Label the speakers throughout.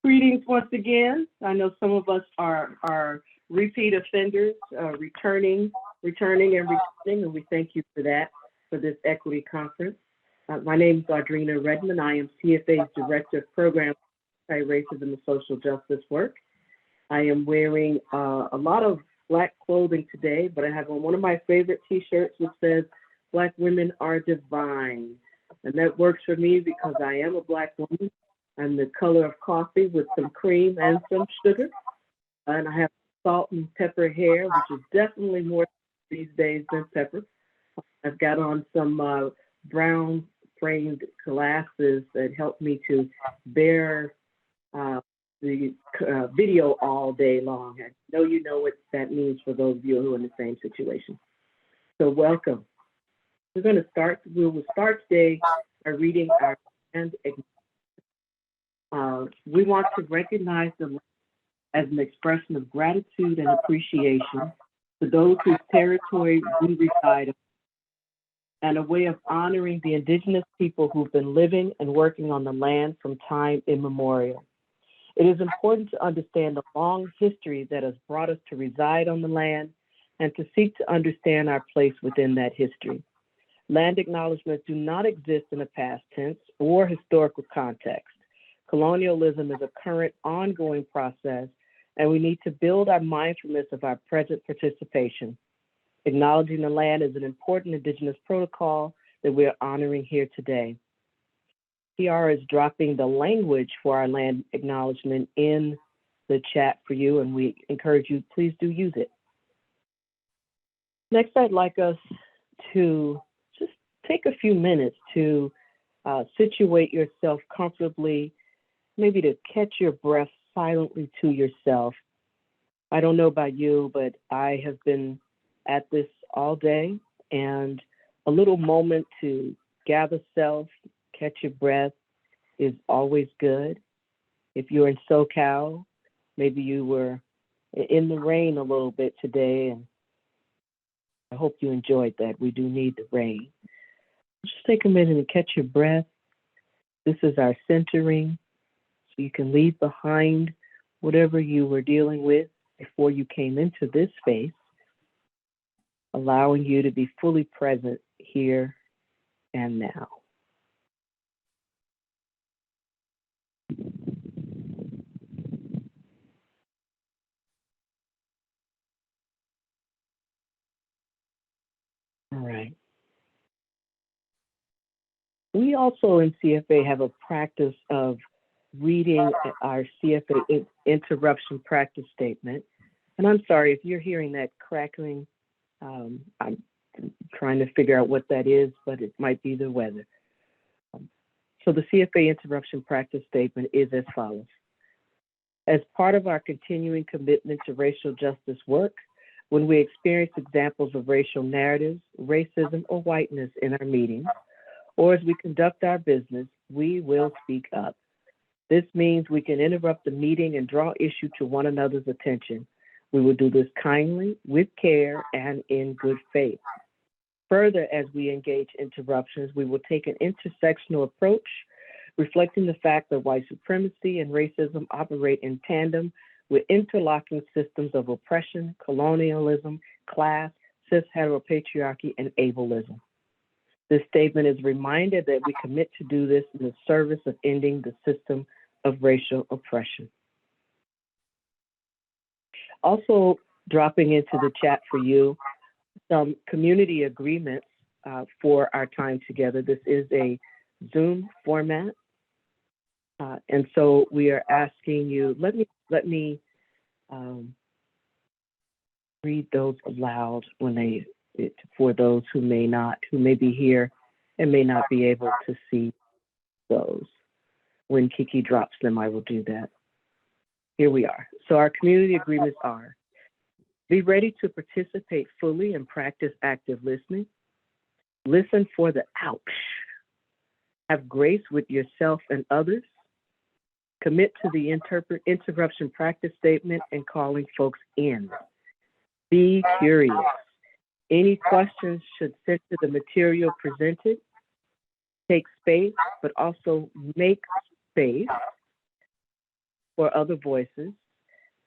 Speaker 1: Greetings once again. I know some of us are repeat offenders, returning, and we thank you for that, for this equity conference. My name is Audrina Redmond. I am CFA's Director of Program Anti-Racism and Social Justice Work. I am wearing a lot of Black clothing today, but I have on one of my favorite t-shirts which says, "Black women are divine." And that works for me because I am a Black woman. I'm the color of coffee with some cream and some sugar. And I have salt and pepper hair, which is definitely more these days than pepper. I've got on some brown framed glasses that help me to bear the video all day long. I know you know what that means for those of you who are in the same situation. So welcome. We will start today by reading our land. We want to recognize the land as an expression of gratitude and appreciation to those whose territory we reside on, and a way of honoring the indigenous people who've been living and working on the land from time immemorial. It is important to understand the long history that has brought us to reside on the land and to seek to understand our place within that history. Land acknowledgements do not exist in a past tense or historical context. Colonialism is a current, ongoing process, and we need to build our mindfulness of our present participation. Acknowledging the land is an important Indigenous protocol that we are honoring here today. PR is dropping the language for our land acknowledgement in the chat for you, and we encourage you, please do use it. Next, I'd like us to just take a few minutes to situate yourself comfortably, maybe to catch your breath silently to yourself. I don't know about you, but I have been at this all day, and a little moment to gather self, catch your breath is always good. If you're in SoCal, maybe you were in the rain a little bit today, and I hope you enjoyed that. We do need the rain. Just take a minute and catch your breath. This is our centering, so you can leave behind whatever you were dealing with before you came into this space, allowing you to be fully present here and now. All right. We also in CFA have a practice of reading our CFA interruption practice statement. And I'm sorry if you're hearing that crackling. I'm trying to figure out what that is, but it might be the weather. So the CFA interruption practice statement is as follows. As part of our continuing commitment to racial justice work, when we experience examples of racial narratives, racism, or whiteness in our meetings, or as we conduct our business, we will speak up. This means we can interrupt the meeting and draw issue to one another's attention. We will do this kindly, with care, and in good faith. Further, as we engage interruptions, we will take an intersectional approach, reflecting the fact that white supremacy and racism operate in tandem with interlocking systems of oppression, colonialism, class, cis-heteropatriarchy, and ableism. This statement is a reminder that we commit to do this in the service of ending the system of racial oppression. Also dropping into the chat for you some community agreements for our time together. This is a Zoom format. And so we are asking you, let me read those aloud when for those who may be here and may not be able to see those. When Kiki drops them, I will do that. Here we are. So our community agreements are: be ready to participate fully and practice active listening. Listen for the ouch. Have grace with yourself and others. Commit to the interruption practice statement and calling folks in. Be curious. Any questions should center the material presented. Take space, but also make space. for other voices,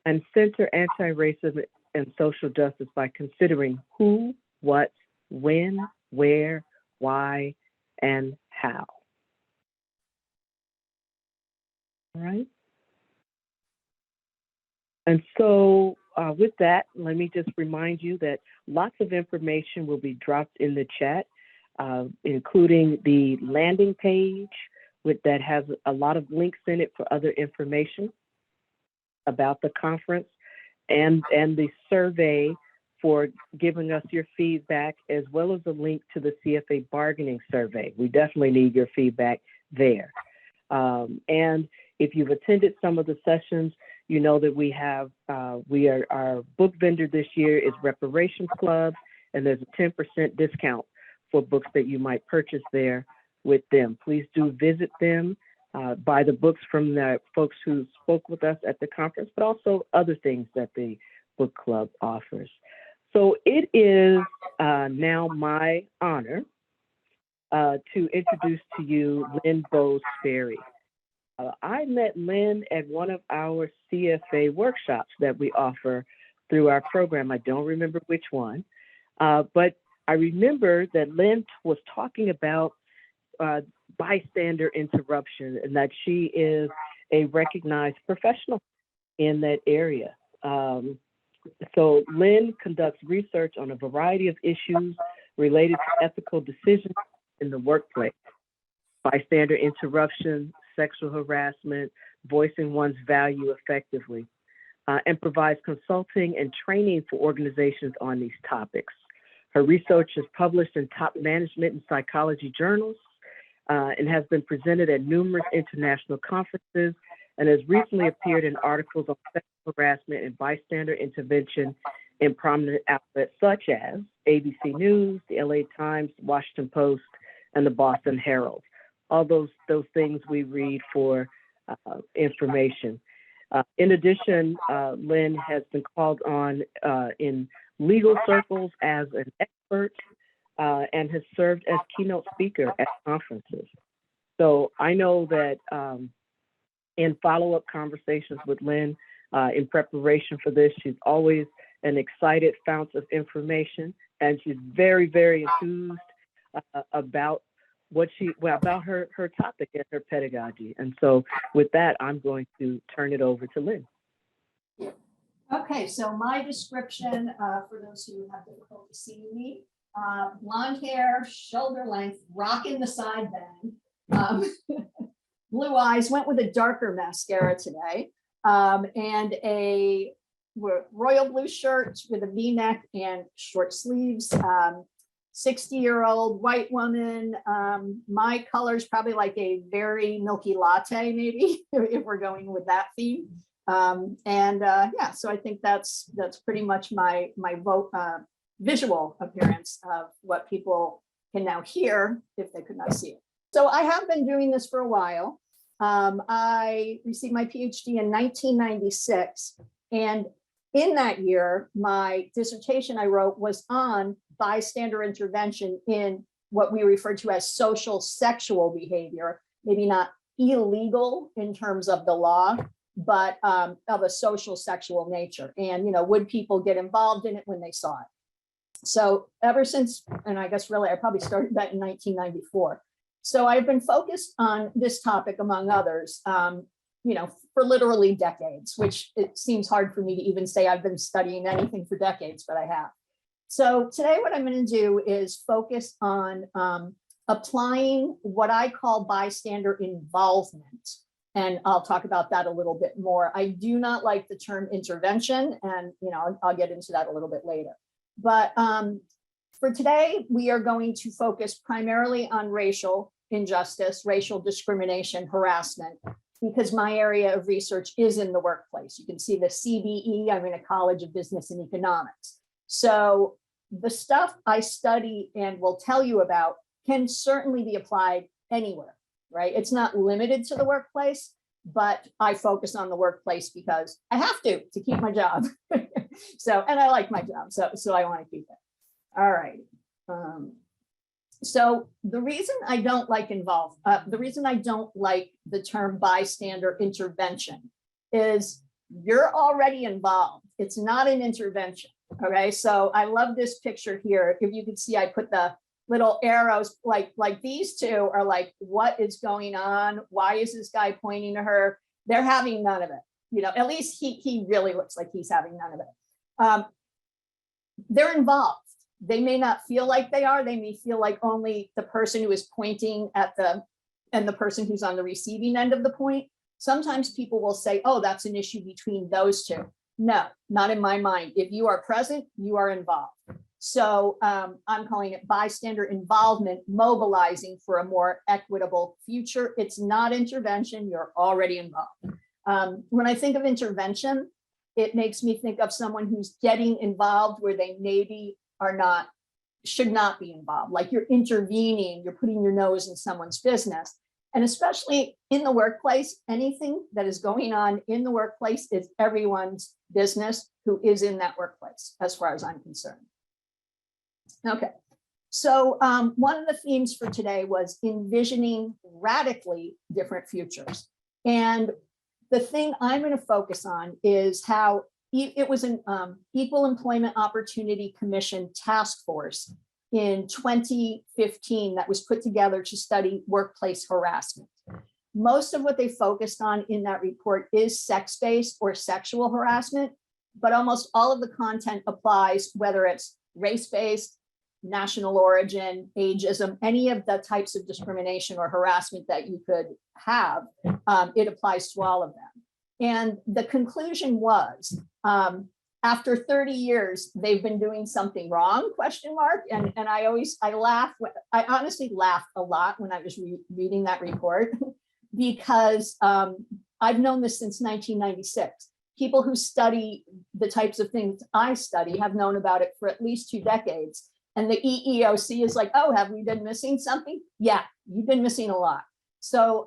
Speaker 1: and center anti-racism and social justice by considering who, what, when, where, why, and how. All right. And so with that, let me just remind you that lots of information will be dropped in the chat, including the landing page that has a lot of links in it for other information about the conference, and the survey for giving us your feedback, as well as a link to the CFA bargaining survey. We definitely need your feedback there. And if you've attended some of the sessions, you know that we have, our book vendor this year is Reparations Club, and there's a 10% discount for books that you might purchase there with them. Please do visit them, buy the books from the folks who spoke with us at the conference, but also other things that the book club offers. So it is now my honor to introduce to you Lynn Bowes-Sperry. I met Lynn at one of our CFA workshops that we offer through our program. I don't remember which one, but I remember that Lynn was talking about bystander interruption, and that she is a recognized professional in that area. So Lynn conducts research on a variety of issues related to ethical decisions in the workplace: bystander interruption, sexual harassment, voicing one's value effectively, and provides consulting and training for organizations on these topics. Her research is published in top management and psychology journals, and has been presented at numerous international conferences, and has recently appeared in articles on sexual harassment and bystander intervention in prominent outlets such as ABC News, the LA Times, Washington Post, and the Boston Herald. All those things we read for information. In addition, Lynn has been called on in legal circles as an expert, and has served as keynote speaker at conferences. So I know that in follow-up conversations with Lynn, in preparation for this, she's always an excited fount of information, and she's very, very enthused about about her topic and her pedagogy. And so with that, I'm going to turn it over to Lynn.
Speaker 2: Okay, so my description, for those who have difficulty seeing me, blonde hair, shoulder length, rocking the side bang, blue eyes, went with a darker mascara today, and a royal blue shirt with a V-neck and short sleeves. 60-year-old white woman. My color's probably like a very milky latte, maybe, if we're going with that theme. Yeah, so I think that's pretty much my visual appearance of what people can now hear if they could not see it. So I have been doing this for a while. I received my PhD in 1996, and in that year, my dissertation I wrote was on bystander intervention in what we refer to as social sexual behavior, maybe not illegal in terms of the law, but of a social sexual nature. And, would people get involved in it when they saw it? So ever since, and I guess really, I probably started that in 1994. So I've been focused on this topic, among others, for literally decades, which it seems hard for me to even say I've been studying anything for decades, but I have. So today what I'm going to do is focus on applying what I call bystander involvement. And I'll talk about that a little bit more. I do not like the term intervention, and I'll get into that a little bit later. But for today, we are going to focus primarily on racial injustice, racial discrimination, harassment, because my area of research is in the workplace. You can see the CBE, I'm in a College of Business and Economics. So the stuff I study and will tell you about can certainly be applied anywhere, right? It's not limited to the workplace, but I focus on the workplace because I have to keep my job. And I like my job, so I want to keep it. All right. So the reason I don't like the term bystander intervention is you're already involved. It's not an intervention. Okay, so I love this picture here. If you can see, I put the little arrows, like these two are like, what is going on? Why is this guy pointing to her? They're having none of it. You know, at least he really looks like he's having none of it. They're involved. They may not feel like they are. They may feel like only the person who is pointing at and the person who's on the receiving end of the point. Sometimes people will say, oh, that's an issue between those two. No, not in my mind. If you are present, you are involved. So I'm calling it bystander involvement, mobilizing for a more equitable future. It's not intervention. You're already involved. When I think of intervention, it makes me think of someone who's getting involved where they maybe should not be involved. Like you're intervening, you're putting your nose in someone's business. And especially in the workplace, anything that is going on in the workplace is everyone's business who is in that workplace, as far as I'm concerned. Okay, so one of the themes for today was envisioning radically different futures. And the thing I'm going to focus on is how it was an Equal Employment Opportunity Commission task force in 2015 that was put together to study workplace harassment. Most of what they focused on in that report is sex-based or sexual harassment, but almost all of the content applies, whether it's race-based, national origin, ageism, any of the types of discrimination or harassment that you could have, it applies to all of them. And the conclusion was, after 30 years, they've been doing something wrong, ? And I honestly laughed a lot when I was reading that report because I've known this since 1996. People who study the types of things I study have known about it for at least 2 decades. And the EEOC is like, oh, have we been missing something? Yeah, you've been missing a lot. So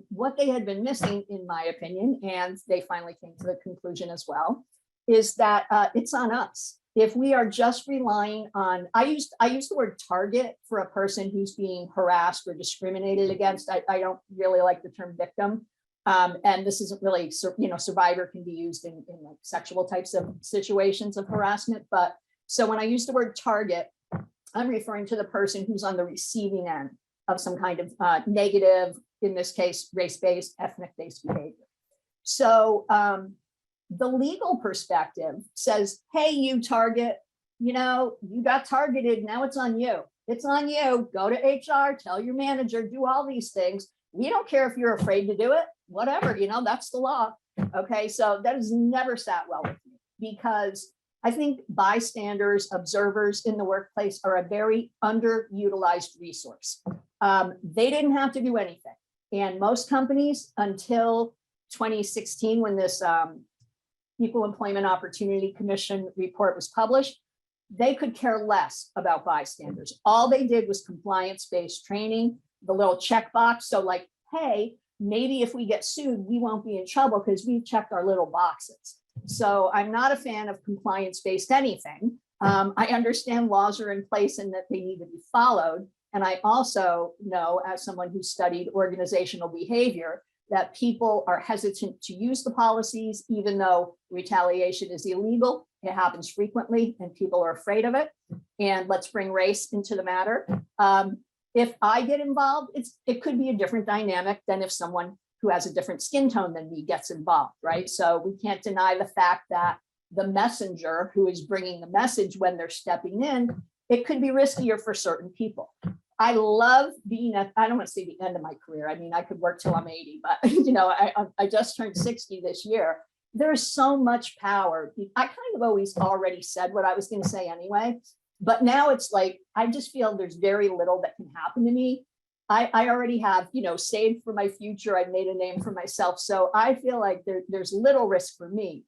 Speaker 2: what they had been missing, in my opinion, and they finally came to the conclusion as well, is that it's on us. If we are just relying on, I use the word target for a person who's being harassed or discriminated against. I don't really like the term victim. And this isn't really, survivor can be used in like sexual types of situations of harassment. But so when I use the word target, I'm referring to the person who's on the receiving end of some kind of negative, in this case, race-based, ethnic-based behavior. So the legal perspective says, hey, you target, you got targeted, now it's on you. It's on you, go to HR, tell your manager, do all these things. We don't care if you're afraid to do it, whatever, that's the law. Okay, so that has never sat well with me because I think bystanders, observers in the workplace are a very underutilized resource. They didn't have to do anything. And most companies, until 2016, when this Equal Employment Opportunity Commission report was published, they could care less about bystanders. All they did was compliance-based training, the little checkbox. So like, hey, maybe if we get sued, we won't be in trouble because we've checked our little boxes. So I'm not a fan of compliance-based anything. I understand laws are in place and that they need to be followed. And I also know, as someone who studied organizational behavior, that people are hesitant to use the policies, even though retaliation is illegal. It happens frequently and people are afraid of it. And let's bring race into the matter. If I get involved, it could be a different dynamic than if someone who has a different skin tone than me gets involved, right? So we can't deny the fact that the messenger who is bringing the message when they're stepping in, it could be riskier for certain people. I love being I don't want to say the end of my career. I mean, I could work till I'm 80, but I just turned 60 this year. There's so much power. I kind of always already said what I was going to say anyway, but now it's like, I just feel there's very little that can happen to me. I already have, saved for my future. I've made a name for myself. So I feel like there's little risk for me.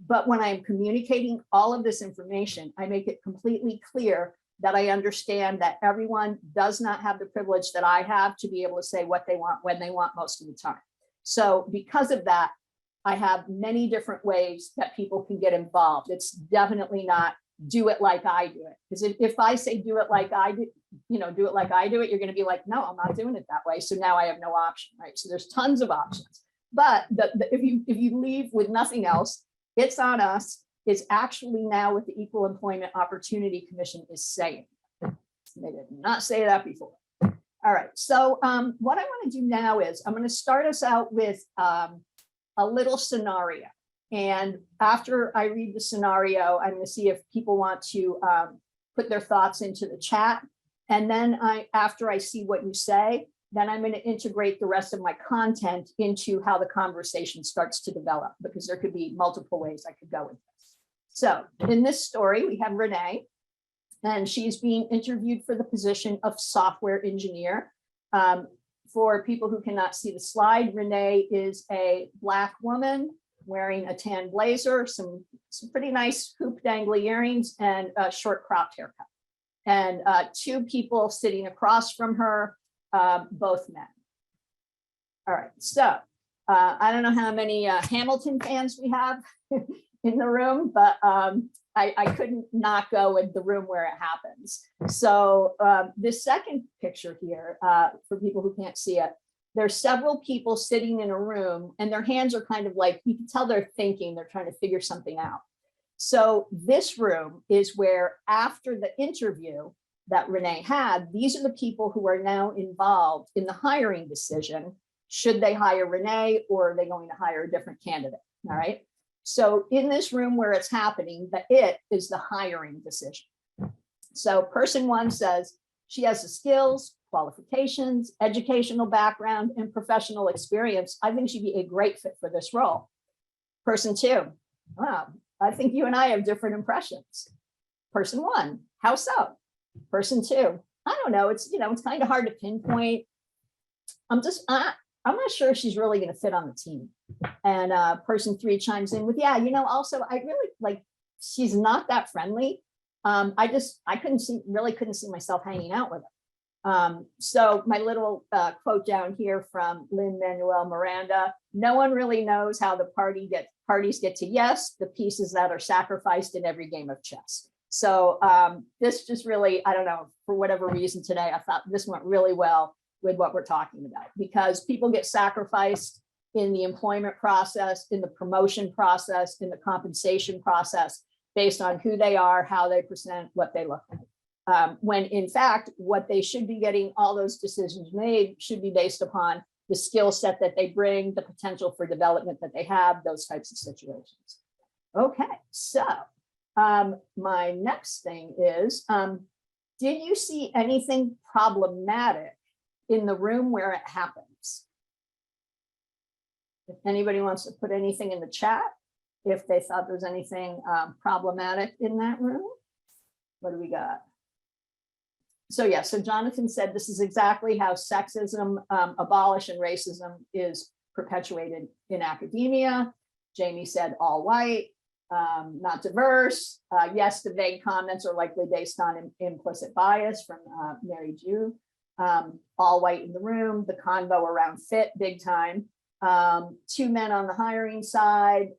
Speaker 2: But when I'm communicating all of this information, I make it completely clear that I understand that everyone does not have the privilege that I have to be able to say what they want when they want most of the time. So because of that, I have many different ways that people can get involved. It's definitely not do it like I do it. Because if I say do it like I do, do it like I do it, you're going to be like, no, I'm not doing it that way. So now I have no option, right? So there's tons of options. But if you leave with nothing else, it's on us. Is actually now what the Equal Employment Opportunity Commission is saying. They did not say that before. All right, so what I want to do now is I'm going to start us out with a little scenario. And after I read the scenario, I'm going to see if people want to put their thoughts into the chat. And then after I see what you say, then I'm going to integrate the rest of my content into how the conversation starts to develop, because there could be multiple ways I could go with this. So in this story, we have Renee, and she's being interviewed for the position of software engineer. For people who cannot see the slide, Renee is a Black woman wearing a tan blazer, some pretty nice hoop dangly earrings, and a short cropped haircut. And two people sitting across from her, both men. All right, so I don't know how many Hamilton fans we have in the room, but I couldn't not go in the room where it happens. So this second picture here, for people who can't see it, there's several people sitting in a room and their hands are kind of like, you can tell they're thinking, they're trying to figure something out. So this room is where, after the interview that Renee had, these are the people who are now involved in the hiring decision. Should they hire Renee, or are they going to hire a different candidate? All right. So in this room where it's happening, the it is the hiring decision. So person one says she has the skills, qualifications, educational background, and professional experience. I think she'd be a great fit for this role. Person two, wow, I think you and I have different impressions. Person one, how so? Person two, I don't know. It's kind of hard to pinpoint. I'm not sure if she's really going to fit on the team. And person three chimes in with, yeah, also I really like, she's not that friendly. I couldn't see myself hanging out with her. So my little quote down here from Lynn Manuel Miranda: no one really knows how the parties get to yes, the pieces that are sacrificed in every game of chess. So this just really, I don't know, for whatever reason today, I thought this went really well with what we're talking about, because people get sacrificed in the employment process, in the promotion process, in the compensation process, based on who they are, how they present, what they look like. When in fact, what they should be getting, all those decisions made should be based upon the skill set that they bring, the potential for development that they have, those types of situations. Okay, so my next thing is, did you see anything problematic in the room where it happens? If anybody wants to put anything in the chat, if they thought there's anything problematic in that room. What do we got? So yeah, so Jonathan said this is exactly how sexism, abolish, and racism is perpetuated in academia. Jamie said all white, not diverse. Yes, the vague comments are likely based on implicit bias from Mary Jew. All white in the room, the convo around fit, big time. Two men on the hiring side,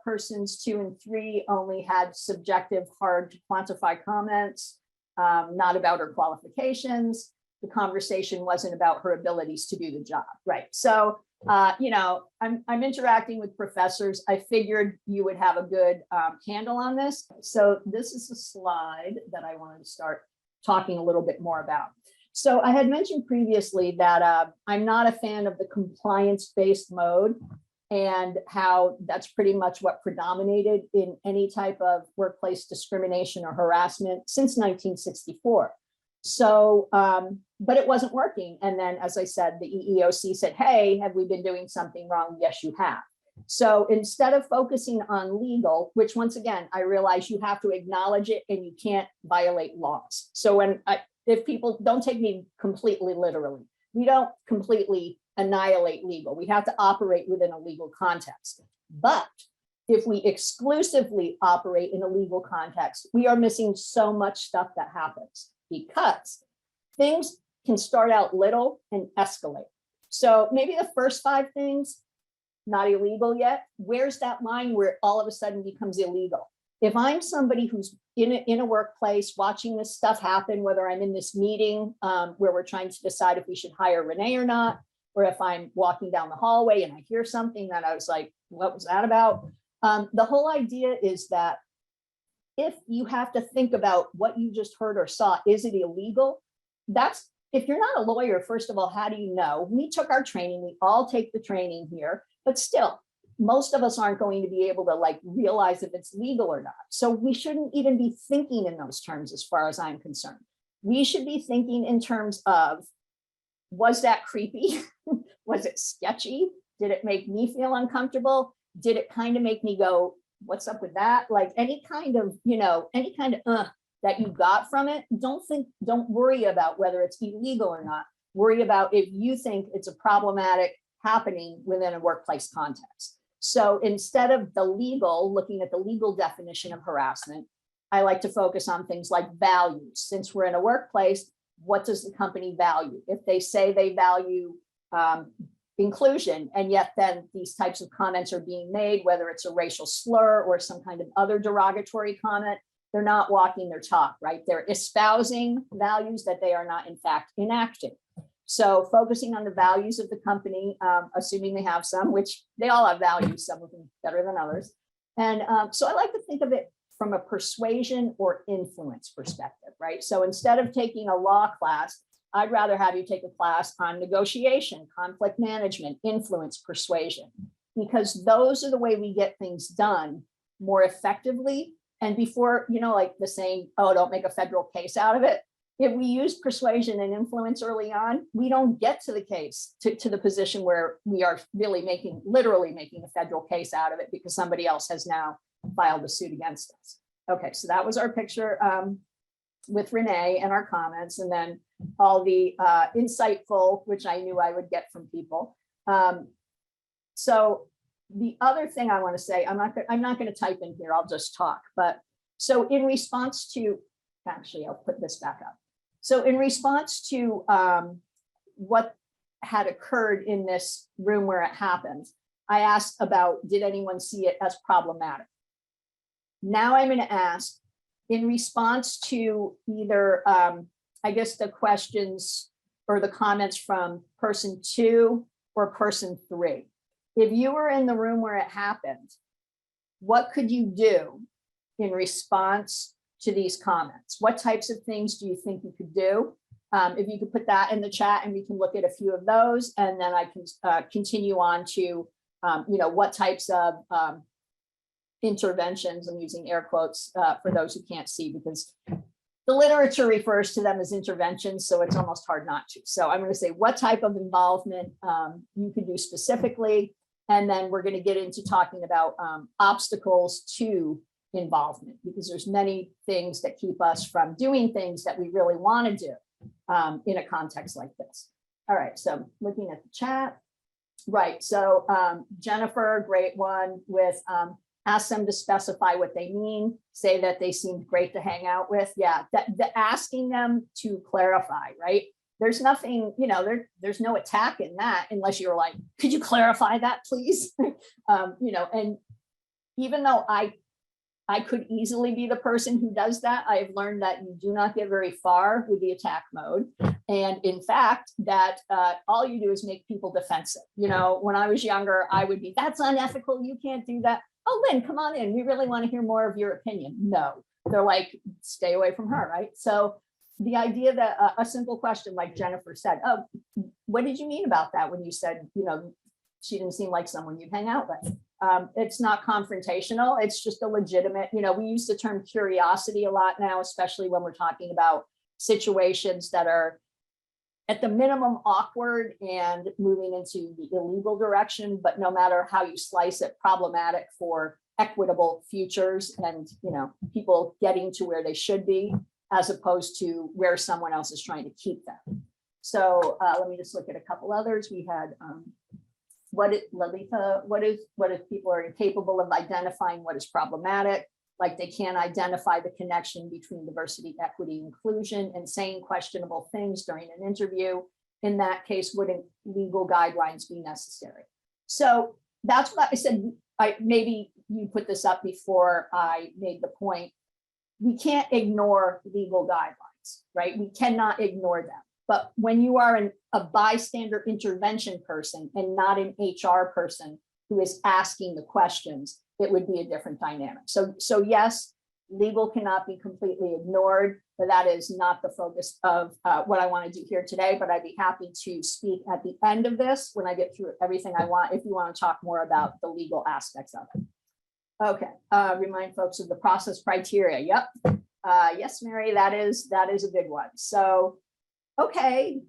Speaker 2: persons 2 and 3 only had subjective, hard to quantify comments, not about her qualifications. The conversation wasn't about her abilities to do the job, right? So, I'm interacting with professors. I figured you would have a good handle on this. So this is a slide that I wanted to start talking a little bit more about. So I had mentioned previously that I'm not a fan of the compliance-based mode, and how that's pretty much what predominated in any type of workplace discrimination or harassment since 1964. So, but it wasn't working. And then, as I said, the EEOC said, hey, have we been doing something wrong? Yes, you have. So instead of focusing on legal, which once again, I realize you have to acknowledge it and you can't violate laws. So if people don't take me completely literally, we don't completely annihilate legal. We have to operate within a legal context. But if we exclusively operate in a legal context, we are missing so much stuff that happens, because things can start out little and escalate. So maybe the first 5 things, not illegal yet. Where's that line where it all of a sudden becomes illegal? If I'm somebody who's in a workplace watching this stuff happen, whether I'm in this meeting where we're trying to decide if we should hire Renee or not, or if I'm walking down the hallway and I hear something that I was like, what was that about? The whole idea is that if you have to think about what you just heard or saw, is it illegal? That's, if you're not a lawyer, first of all, how do you know? We took our training, we all take the training here, but still, most of us aren't going to be able to like realize if it's legal or not. So we shouldn't even be thinking in those terms as far as I'm concerned. We should be thinking in terms of, was that creepy? Was it sketchy? Did it make me feel uncomfortable? Did it kind of make me go, what's up with that? Like any kind of, any kind of that you got from it, don't worry about whether it's illegal or not. Worry about if you think it's a problematic happening within a workplace context. So instead of the legal, looking at the legal definition of harassment, I like to focus on things like values. Since we're in a workplace, what does the company value? If they say they value inclusion, and yet then these types of comments are being made, whether it's a racial slur or some kind of other derogatory comment, they're not walking their talk, right? They're espousing values that they are not in fact enacting. So focusing on the values of the company, assuming they have some, which they all have values, some of them better than others. And so I like to think of it from a persuasion or influence perspective, right? So instead of taking a law class, I'd rather have you take a class on negotiation, conflict management, influence, persuasion, because those are the way we get things done more effectively. And before, like the saying, oh, don't make a federal case out of it. If we use persuasion and influence early on, we don't get to the case, to the position where we are really literally making a federal case out of it because somebody else has now filed a suit against us. Okay, so that was our picture with Renee and our comments, and then all the insightful, which I knew I would get from people. So the other thing I want to say, I'm not going to type in here, I'll just talk. But so in response to, actually, I'll put this back up. So in response to what had occurred in this room where it happened, I asked about, did anyone see it as problematic? Now I'm going to ask, in response to either, I guess the questions or the comments from person 2 or person 3, if you were in the room where it happened, what could you do in response to these comments? What types of things do you think you could do? If you could put that in the chat and we can look at a few of those, and then I can continue on to, what types of interventions, I'm using air quotes for those who can't see, because the literature refers to them as interventions, so it's almost hard not to. So I'm going to say what type of involvement you could do specifically, and then we're going to get into talking about obstacles to involvement, because there's many things that keep us from doing things that we really want to do in a context like this. All right, so looking at the chat. Right, so Jennifer, great one with ask them to specify what they mean, say that they seemed great to hang out with. Yeah, the asking them to clarify, right? There's nothing, there's no attack in that unless you're like, could you clarify that, please? And even though I could easily be the person who does that, I have learned that you do not get very far with the attack mode. And in fact, that all you do is make people defensive. When I was younger, I would be, that's unethical, you can't do that. Oh, Lynn, come on in. We really want to hear more of your opinion. No, they're like, stay away from her, right? So the idea that a simple question like Jennifer said, oh, what did you mean about that when you said, she didn't seem like someone you'd hang out with? It's not confrontational. It's just a legitimate, we use the term curiosity a lot now, especially when we're talking about situations that are at the minimum awkward and moving into the illegal direction, but no matter how you slice it, problematic for equitable futures and, people getting to where they should be, as opposed to where someone else is trying to keep them. So let me just look at a couple others. We had, Lalita, what if people are incapable of identifying what is problematic? Like they can't identify the connection between diversity, equity, inclusion, and saying questionable things during an interview. In that case, wouldn't legal guidelines be necessary? So that's what I said. Maybe you put this up before I made the point. We can't ignore legal guidelines, right? We cannot ignore them. But when you are a bystander intervention person and not an HR person who is asking the questions, it would be a different dynamic. So yes, legal cannot be completely ignored, but that is not the focus of what I want to do here today. But I'd be happy to speak at the end of this when I get through everything I want, if you want to talk more about the legal aspects of it. Okay, remind folks of the process criteria. Yep. Yes, Mary, that is a big one. So, okay,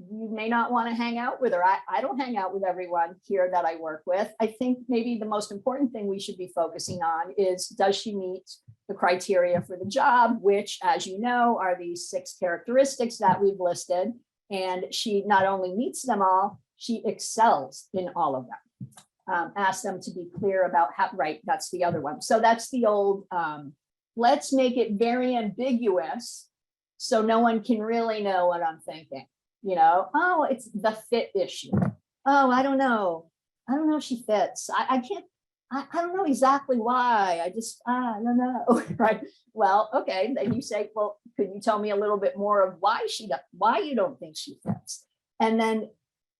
Speaker 2: you may not want to hang out with her. I don't hang out with everyone here that I work with. I think maybe the most important thing we should be focusing on is, does she meet the criteria for the job, which, as you know, are these 6 characteristics that we've listed. And she not only meets them all, she excels in all of them. Ask them to be clear about how, right, that's the other one. So that's the old, let's make it very ambiguous so no one can really know what I'm thinking. You know, oh, it's the fit issue. Oh, I don't know. I don't know if she fits. I can't, I don't know exactly why. I don't know. Right. Well, okay. Then you say, well, could you tell me a little bit more of why you don't think she fits? And then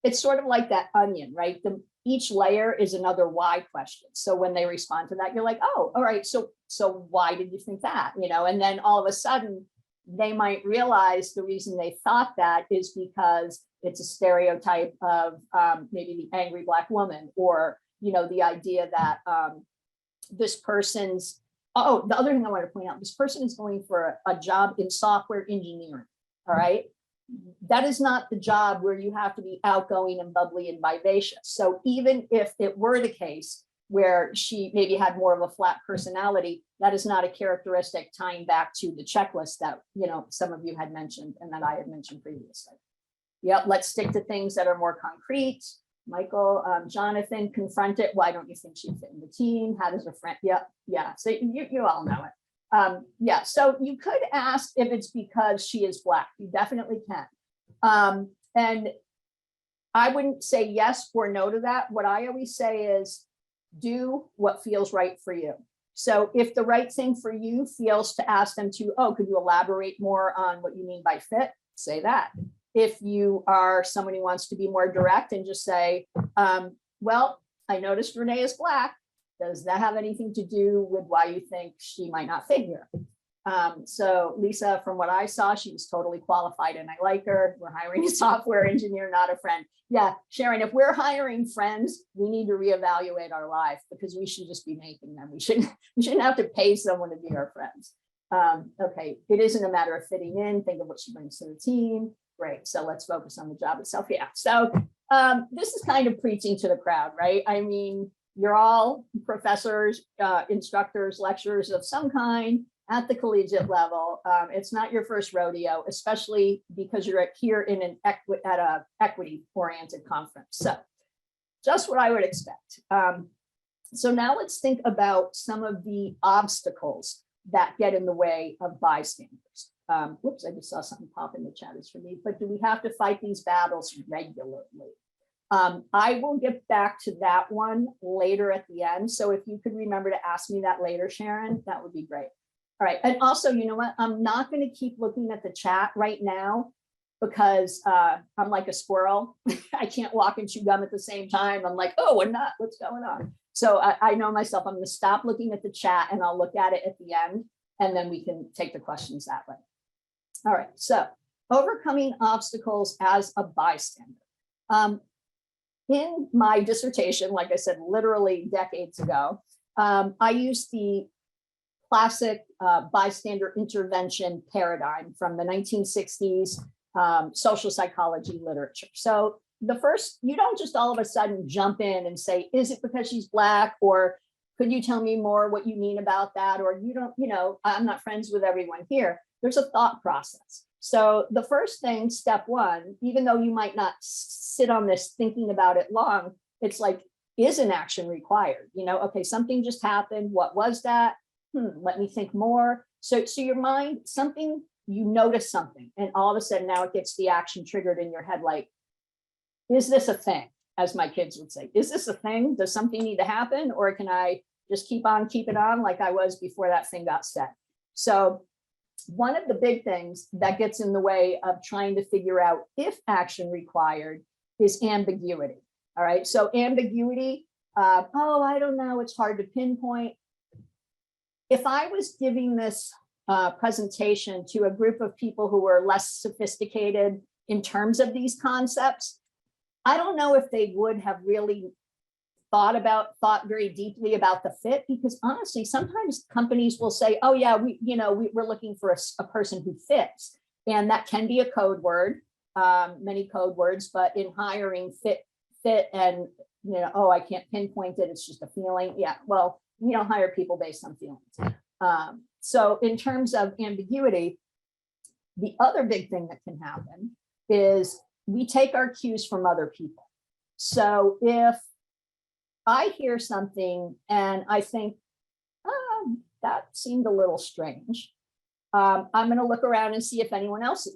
Speaker 2: it's sort of like that onion, right? Each layer is another why question. So when they respond to that, you're like, oh, all right. So why did you think that? You know, and then all of a sudden, they might realize the reason they thought that is because it's a stereotype of maybe the angry Black woman, or, you know, the idea that this person's, oh, the other thing I want to point out, this person is going for a job in software engineering, all right? That is not the job where you have to be outgoing and bubbly and vivacious. So even if it were the case where she maybe had more of a flat personality, that is not a characteristic tying back to the checklist that, you know, some of you had mentioned and that I had mentioned previously. Yep, let's stick to things that are more concrete. Michael, Jonathan, confront it. Why don't you think she'd fit in the team? How does a friend? Yep, yeah. So you all know it. Yeah, so you could ask if it's because she is Black. You definitely can. And I wouldn't say yes or no to that. What I always say is, do what feels right for you. So if the right thing for you feels to ask them to, oh, could you elaborate more on what you mean by fit? Say that. If you are someone who wants to be more direct and just say, well, I noticed Renee is Black. Does that have anything to do with why you think she might not fit here? So Lisa, from what I saw, she was totally qualified and I like her. We're hiring a software engineer, not a friend. Yeah, Sharon, if we're hiring friends, we need to reevaluate our life because we should just be making them. We shouldn't have to pay someone to be our friends. Okay, it isn't a matter of fitting in. Think of what she brings to the team. Great, so let's focus on the job itself. Yeah, so this is kind of preaching to the crowd, right? I mean, you're all professors, instructors, lecturers of some kind at the collegiate level. It's not your first rodeo, especially because you're here in an equity-oriented conference. So just what I would expect. So now let's think about some of the obstacles that get in the way of bystanders. Whoops, I just saw something pop in the chat. It's for me, but do we have to fight these battles regularly? I will get back to that one later at the end. So if you could remember to ask me that later, Sharon, that would be great. All right, and also, you know what? I'm not going to keep looking at the chat right now because I'm like a squirrel. I can't walk and chew gum at the same time. I'm like, oh, we're not, what's going on? So I know myself, I'm going to stop looking at the chat and I'll look at it at the end, and then we can take the questions that way. All right, so overcoming obstacles as a bystander. In my dissertation, like I said, literally decades ago, I used the classic bystander intervention paradigm from the 1960s social psychology literature. So the first, you don't just all of a sudden jump in and say, is it because she's Black? Or could you tell me more what you mean about that? Or you don't, you know, I'm not friends with everyone here. There's a thought process. So the first thing, step one, even though you might not sit on this thinking about it long, it's like, is an action required? You know, okay, something just happened. What was that? Let me think more. So your mind, something, you notice something, and all of a sudden now it gets the action triggered in your head. Like, is this a thing? As my kids would say, is this a thing? Does something need to happen? Or can I just keep it on like I was before that thing got set? So one of the big things that gets in the way of trying to figure out if action required is ambiguity. All right, so ambiguity, oh, I don't know, it's hard to pinpoint. If I was giving this presentation to a group of people who were less sophisticated in terms of these concepts, I don't know if they would have really thought very deeply about the fit, because honestly, sometimes companies will say, oh yeah, we're looking for a person who fits. And that can be a code word, many code words, but in hiring fit and, oh, I can't pinpoint it, it's just a feeling. Yeah, well, we don't hire people based on feelings. So in terms of ambiguity, the other big thing that can happen is we take our cues from other people. So if I hear something and I think, oh, that seemed a little strange, I'm going to look around and see if anyone else,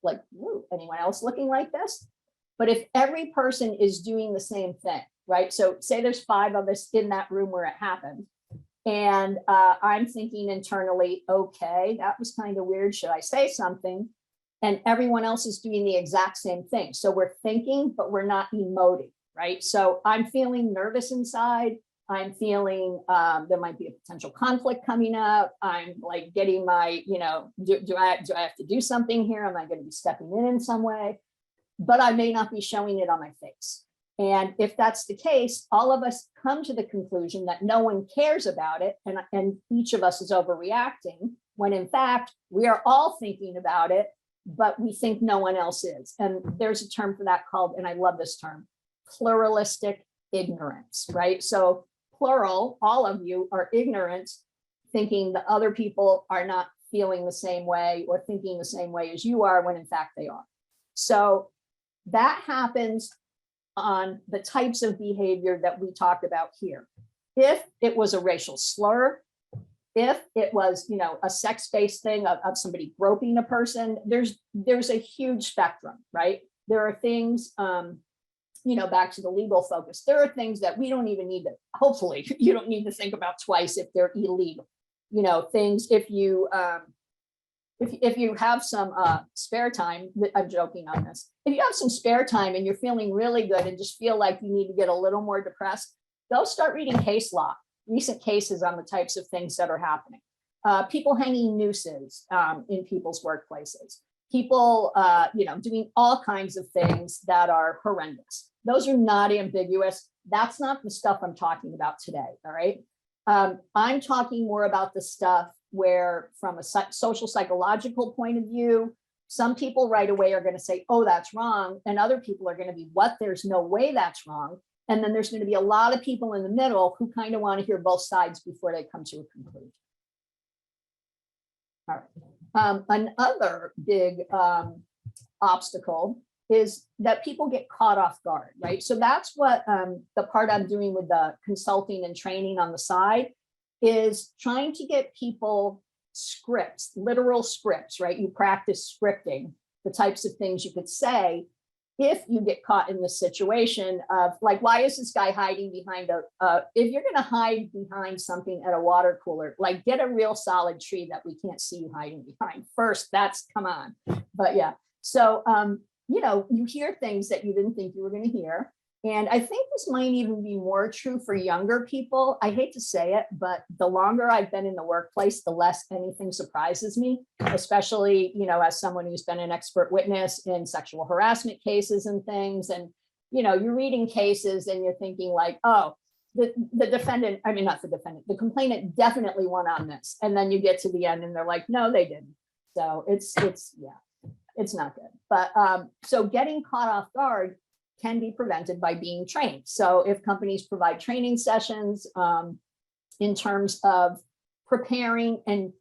Speaker 2: like, ooh, anyone else looking like this? But if every person is doing the same thing, right? So say there's 5 of us in that room where it happened. And I'm thinking internally, okay, that was kind of weird. Should I say something? And everyone else is doing the exact same thing. So we're thinking, but we're not emoting, right? So I'm feeling nervous inside. I'm feeling there might be a potential conflict coming up. I'm like getting my, do I have to do something here? Am I going to be stepping in some way? But I may not be showing it on my face. And if that's the case, all of us come to the conclusion that no one cares about it, and each of us is overreacting, when in fact, we are all thinking about it, but we think no one else is. And there's a term for that called, and I love this term, pluralistic ignorance, right? So plural, all of you are ignorant, thinking the other people are not feeling the same way or thinking the same way as you are, when in fact they are. So that happens on the types of behavior that we talked about here. If it was a racial slur, if it was, a sex-based thing of somebody groping a person, there's a huge spectrum, right? There are things, back to the legal focus, there are things that we don't even need to, hopefully, you don't need to think about twice if they're illegal. Things if you have some spare time, I'm joking on this. If you have some spare time and you're feeling really good and just feel like you need to get a little more depressed, go start reading case law, recent cases on the types of things that are happening. People hanging nooses in people's workplaces. People, doing all kinds of things that are horrendous. Those are not ambiguous. That's not the stuff I'm talking about today, all right? I'm talking more about the stuff where, from a social psychological point of view, some people right away are going to say, oh, that's wrong. And other people are going to be, what? There's no way that's wrong. And then there's going to be a lot of people in the middle who kind of want to hear both sides before they come to a conclusion. All right. Another big obstacle is that people get caught off guard, right? So that's what the part I'm doing with the consulting and training on the side is trying to get people scripts, literal scripts, right? You practice scripting, the types of things you could say if you get caught in the situation of, like, why is this guy hiding behind if you're going to hide behind something at a water cooler, like, get a real solid tree that we can't see you hiding behind first. Come on. But yeah, so you hear things that you didn't think you were going to hear. And I think this might even be more true for younger people. I hate to say it, but the longer I've been in the workplace, the less anything surprises me, especially, as someone who's been an expert witness in sexual harassment cases and things. And, you're reading cases and you're thinking like, oh, the defendant, I mean, not the defendant, the complainant definitely won on this. And then you get to the end and they're like, no, they didn't. So it's not good. But so getting caught off guard can be prevented by being trained. So if companies provide training sessions in terms of preparing, and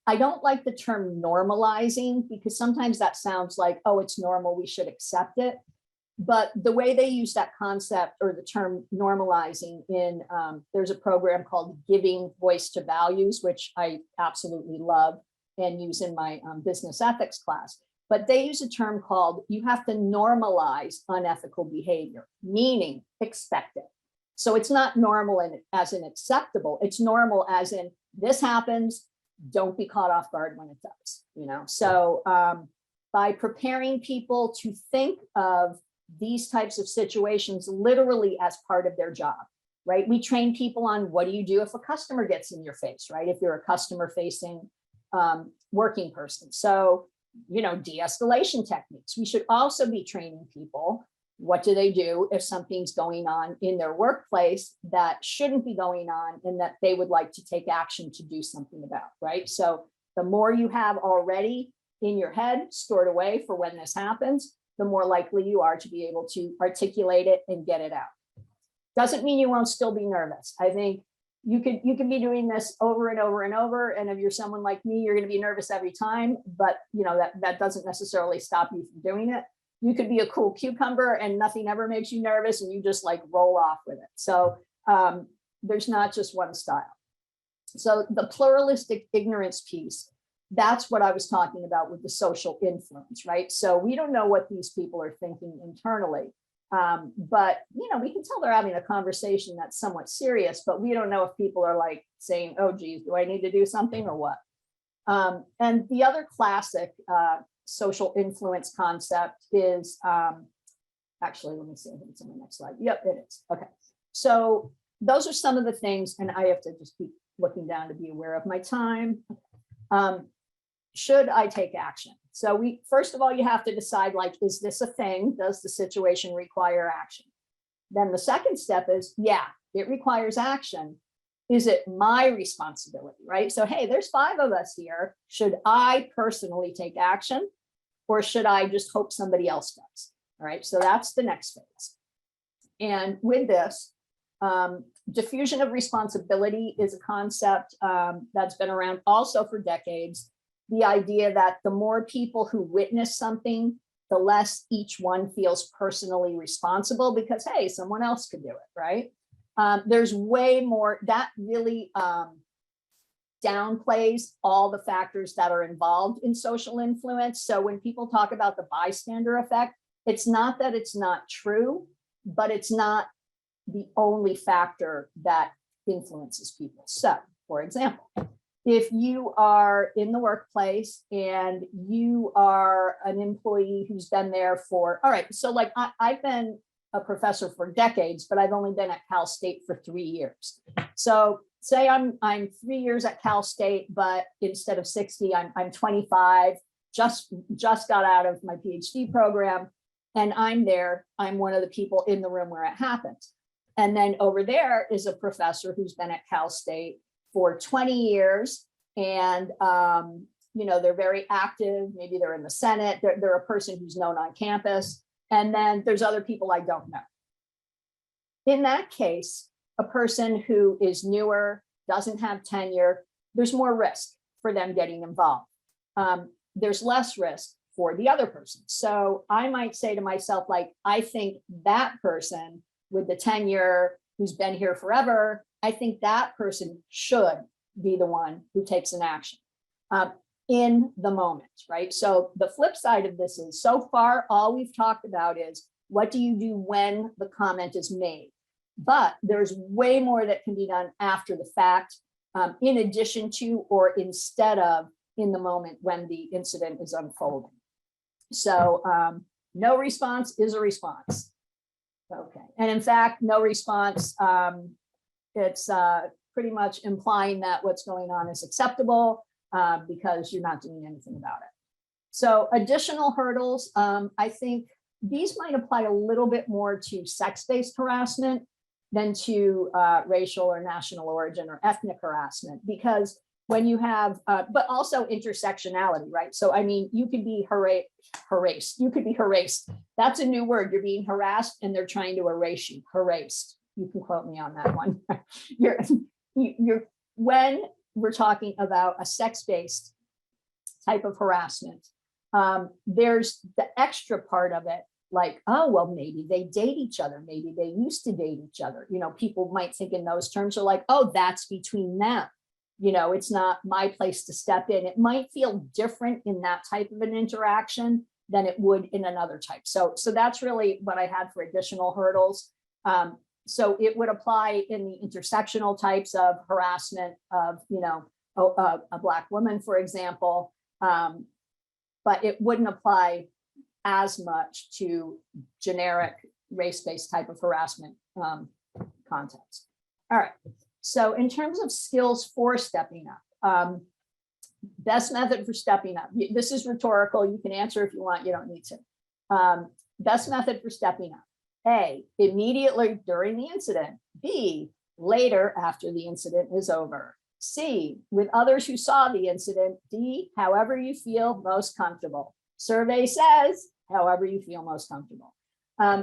Speaker 2: I don't like the term normalizing, because sometimes that sounds like, oh, it's normal, we should accept it. But the way they use that concept, or the term normalizing, in there's a program called Giving Voice to Values, which I absolutely love and use in my business ethics class. But they use a term called, you have to normalize unethical behavior, meaning expect it. So it's not normal as in acceptable. It's normal as in, this happens, don't be caught off guard when it does, So by preparing people to think of these types of situations literally as part of their job, right? We train people on what do you do if a customer gets in your face, right? If you're a customer facing working person. So, de-escalation techniques. We should also be training people. What do they do if something's going on in their workplace that shouldn't be going on and that they would like to take action to do something about, right? So the more you have already in your head stored away for when this happens, the more likely you are to be able to articulate it and get it out. Doesn't mean you won't still be nervous. I think you can be doing this over and over and over. And if you're someone like me, you're going to be nervous every time, but that doesn't necessarily stop you from doing it. You could be a cool cucumber and nothing ever makes you nervous and you just like roll off with it. So there's not just one style. So the pluralistic ignorance piece, that's what I was talking about with the social influence, right? So we don't know what these people are thinking internally. But we can tell they're having a conversation that's somewhat serious, but we don't know if people are like saying, oh geez, do I need to do something or what? And the other classic social influence concept is, actually, let me see if it's on the next slide. Yep, it is. Okay. So those are some of the things, and I have to just keep looking down to be aware of my time. Should I take action? So first of all, you have to decide, like, is this a thing? Does the situation require action? Then the second step is, yeah, it requires action. Is it my responsibility, right? So, hey, there's 5 of us here. Should I personally take action or should I just hope somebody else does? All right, so that's the next phase. And with this, diffusion of responsibility is a concept that's been around also for decades. The idea that the more people who witness something, the less each one feels personally responsible because, hey, someone else could do it, right? There's way more that really downplays all the factors that are involved in social influence. So when people talk about the bystander effect, it's not that it's not true, but it's not the only factor that influences people. So, for example, if you are in the workplace and you are an employee who's been there for, all right, so like I've been a professor for decades, but I've only been at Cal State for 3 years. So say I'm 3 years at Cal State, but instead of 60, I'm 25, just got out of my PhD program, and I'm one of the people in the room where it happens. And then over there is a professor who's been at Cal State for 20 years, and they're very active. Maybe they're in the Senate. They're a person who's known on campus. And then there's other people I don't know. In that case, a person who is newer, doesn't have tenure, there's more risk for them getting involved. There's less risk for the other person. So I might say to myself, like, I think that person with the tenure who's been here forever, I think that person should be the one who takes an action in the moment, right? So the flip side of this is, so far, all we've talked about is what do you do when the comment is made? But there's way more that can be done after the fact, in addition to or instead of in the moment when the incident is unfolding. So no response is a response. Okay, and in fact, no response, it's pretty much implying that what's going on is acceptable because you're not doing anything about it. So additional hurdles, I think these might apply a little bit more to sex-based harassment than to racial or national origin or ethnic harassment, because when you have, but also intersectionality, right? So, I mean, you could be harassed. You could be harassed. That's a new word. You're being harassed and they're trying to erase you. Harassed. You can quote me on that one. When we're talking about a sex-based type of harassment, there's the extra part of it, like, oh, well, maybe they date each other. Maybe they used to date each other. People might think in those terms, are like, oh, that's between them. It's not my place to step in. It might feel different in that type of an interaction than it would in another type. So that's really what I had for additional hurdles. So it would apply in the intersectional types of harassment of, a Black woman, for example, but it wouldn't apply as much to generic race-based type of harassment context. All right, so in terms of skills for stepping up, best method for stepping up, this is rhetorical, you can answer if you want, you don't need to. Best method for stepping up: A, immediately during the incident; B, later after the incident is over; C, with others who saw the incident; D, however you feel most comfortable. Survey says, however you feel most comfortable.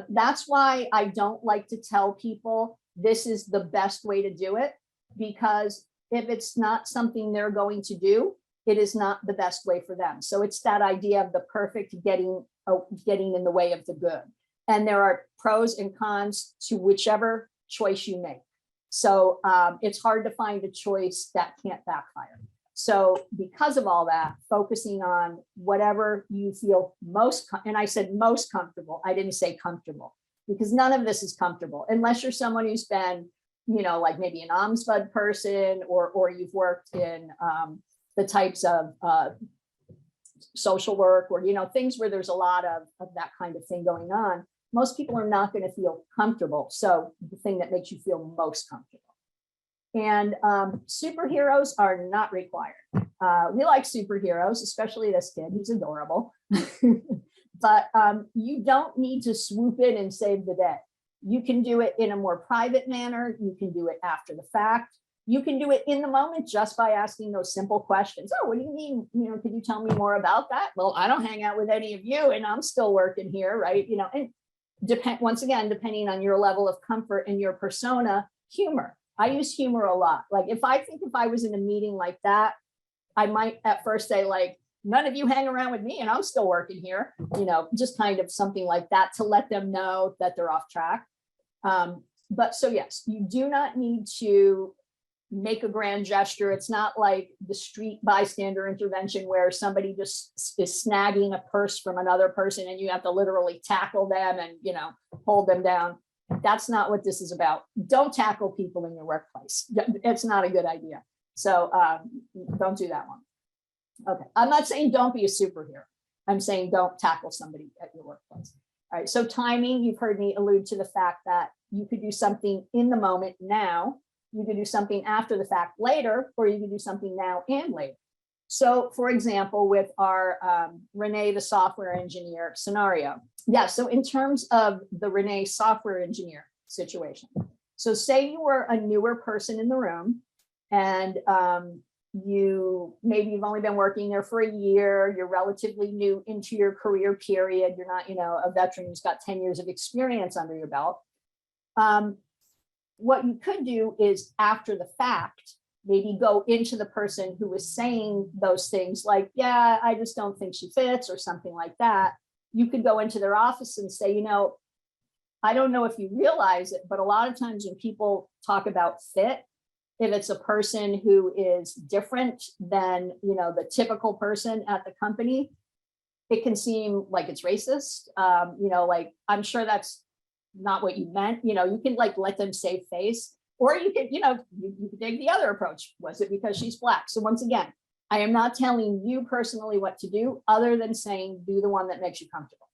Speaker 2: That's why I don't like to tell people this is the best way to do it, because if it's not something they're going to do, it is not the best way for them. So it's that idea of the perfect getting in the way of the good. And there are pros and cons to whichever choice you make. So it's hard to find a choice that can't backfire. So because of all that, focusing on whatever you feel most, and I said most comfortable, I didn't say comfortable, because none of this is comfortable unless you're someone who's been, like maybe an ombudsman person, or you've worked in the types of social work, or things where there's a lot of that kind of thing going on. Most people are not going to feel comfortable. So the thing that makes you feel most comfortable. And superheroes are not required. We like superheroes, especially this kid, he's adorable. But you don't need to swoop in and save the day. You can do it in a more private manner. You can do it after the fact. You can do it in the moment just by asking those simple questions. Oh, what do you mean? Could you tell me more about that? Well, I don't hang out with any of you and I'm still working here, right? And once again, depending on your level of comfort and your persona, humor. I use humor a lot. Like if I was in a meeting like that, I might at first say like, none of you hang around with me and I'm still working here, just kind of something like that to let them know that they're off track. But so yes, you do not need to make a grand gesture. It's not like the street bystander intervention where somebody just is snagging a purse from another person and you have to literally tackle them and, hold them down. That's not what this is about. Don't tackle people in your workplace. It's not a good idea. So don't do that one. Okay, I'm not saying don't be a superhero. I'm saying don't tackle somebody at your workplace. All right, so timing, you've heard me allude to the fact that you could do something in the moment now, you could do something after the fact later, or you could do something now and later. So for example, with our Renee, the software engineer scenario. Yeah, so in terms of the Renee software engineer situation. So say you were a newer person in the room and maybe you've only been working there for a year, you're relatively new into your career period, you're not, a veteran who's got 10 years of experience under your belt. What you could do is after the fact, maybe go into the person who was saying those things like, yeah, I just don't think she fits or something like that. You could go into their office and say, I don't know if you realize it, but a lot of times when people talk about fit, if it's a person who is different than, the typical person at the company, it can seem like it's racist. Like, I'm sure that's not what you meant. You can like let them save face, or you could, you could take the other approach. Was it because she's Black? So once again, I am not telling you personally what to do other than saying, do the one that makes you comfortable.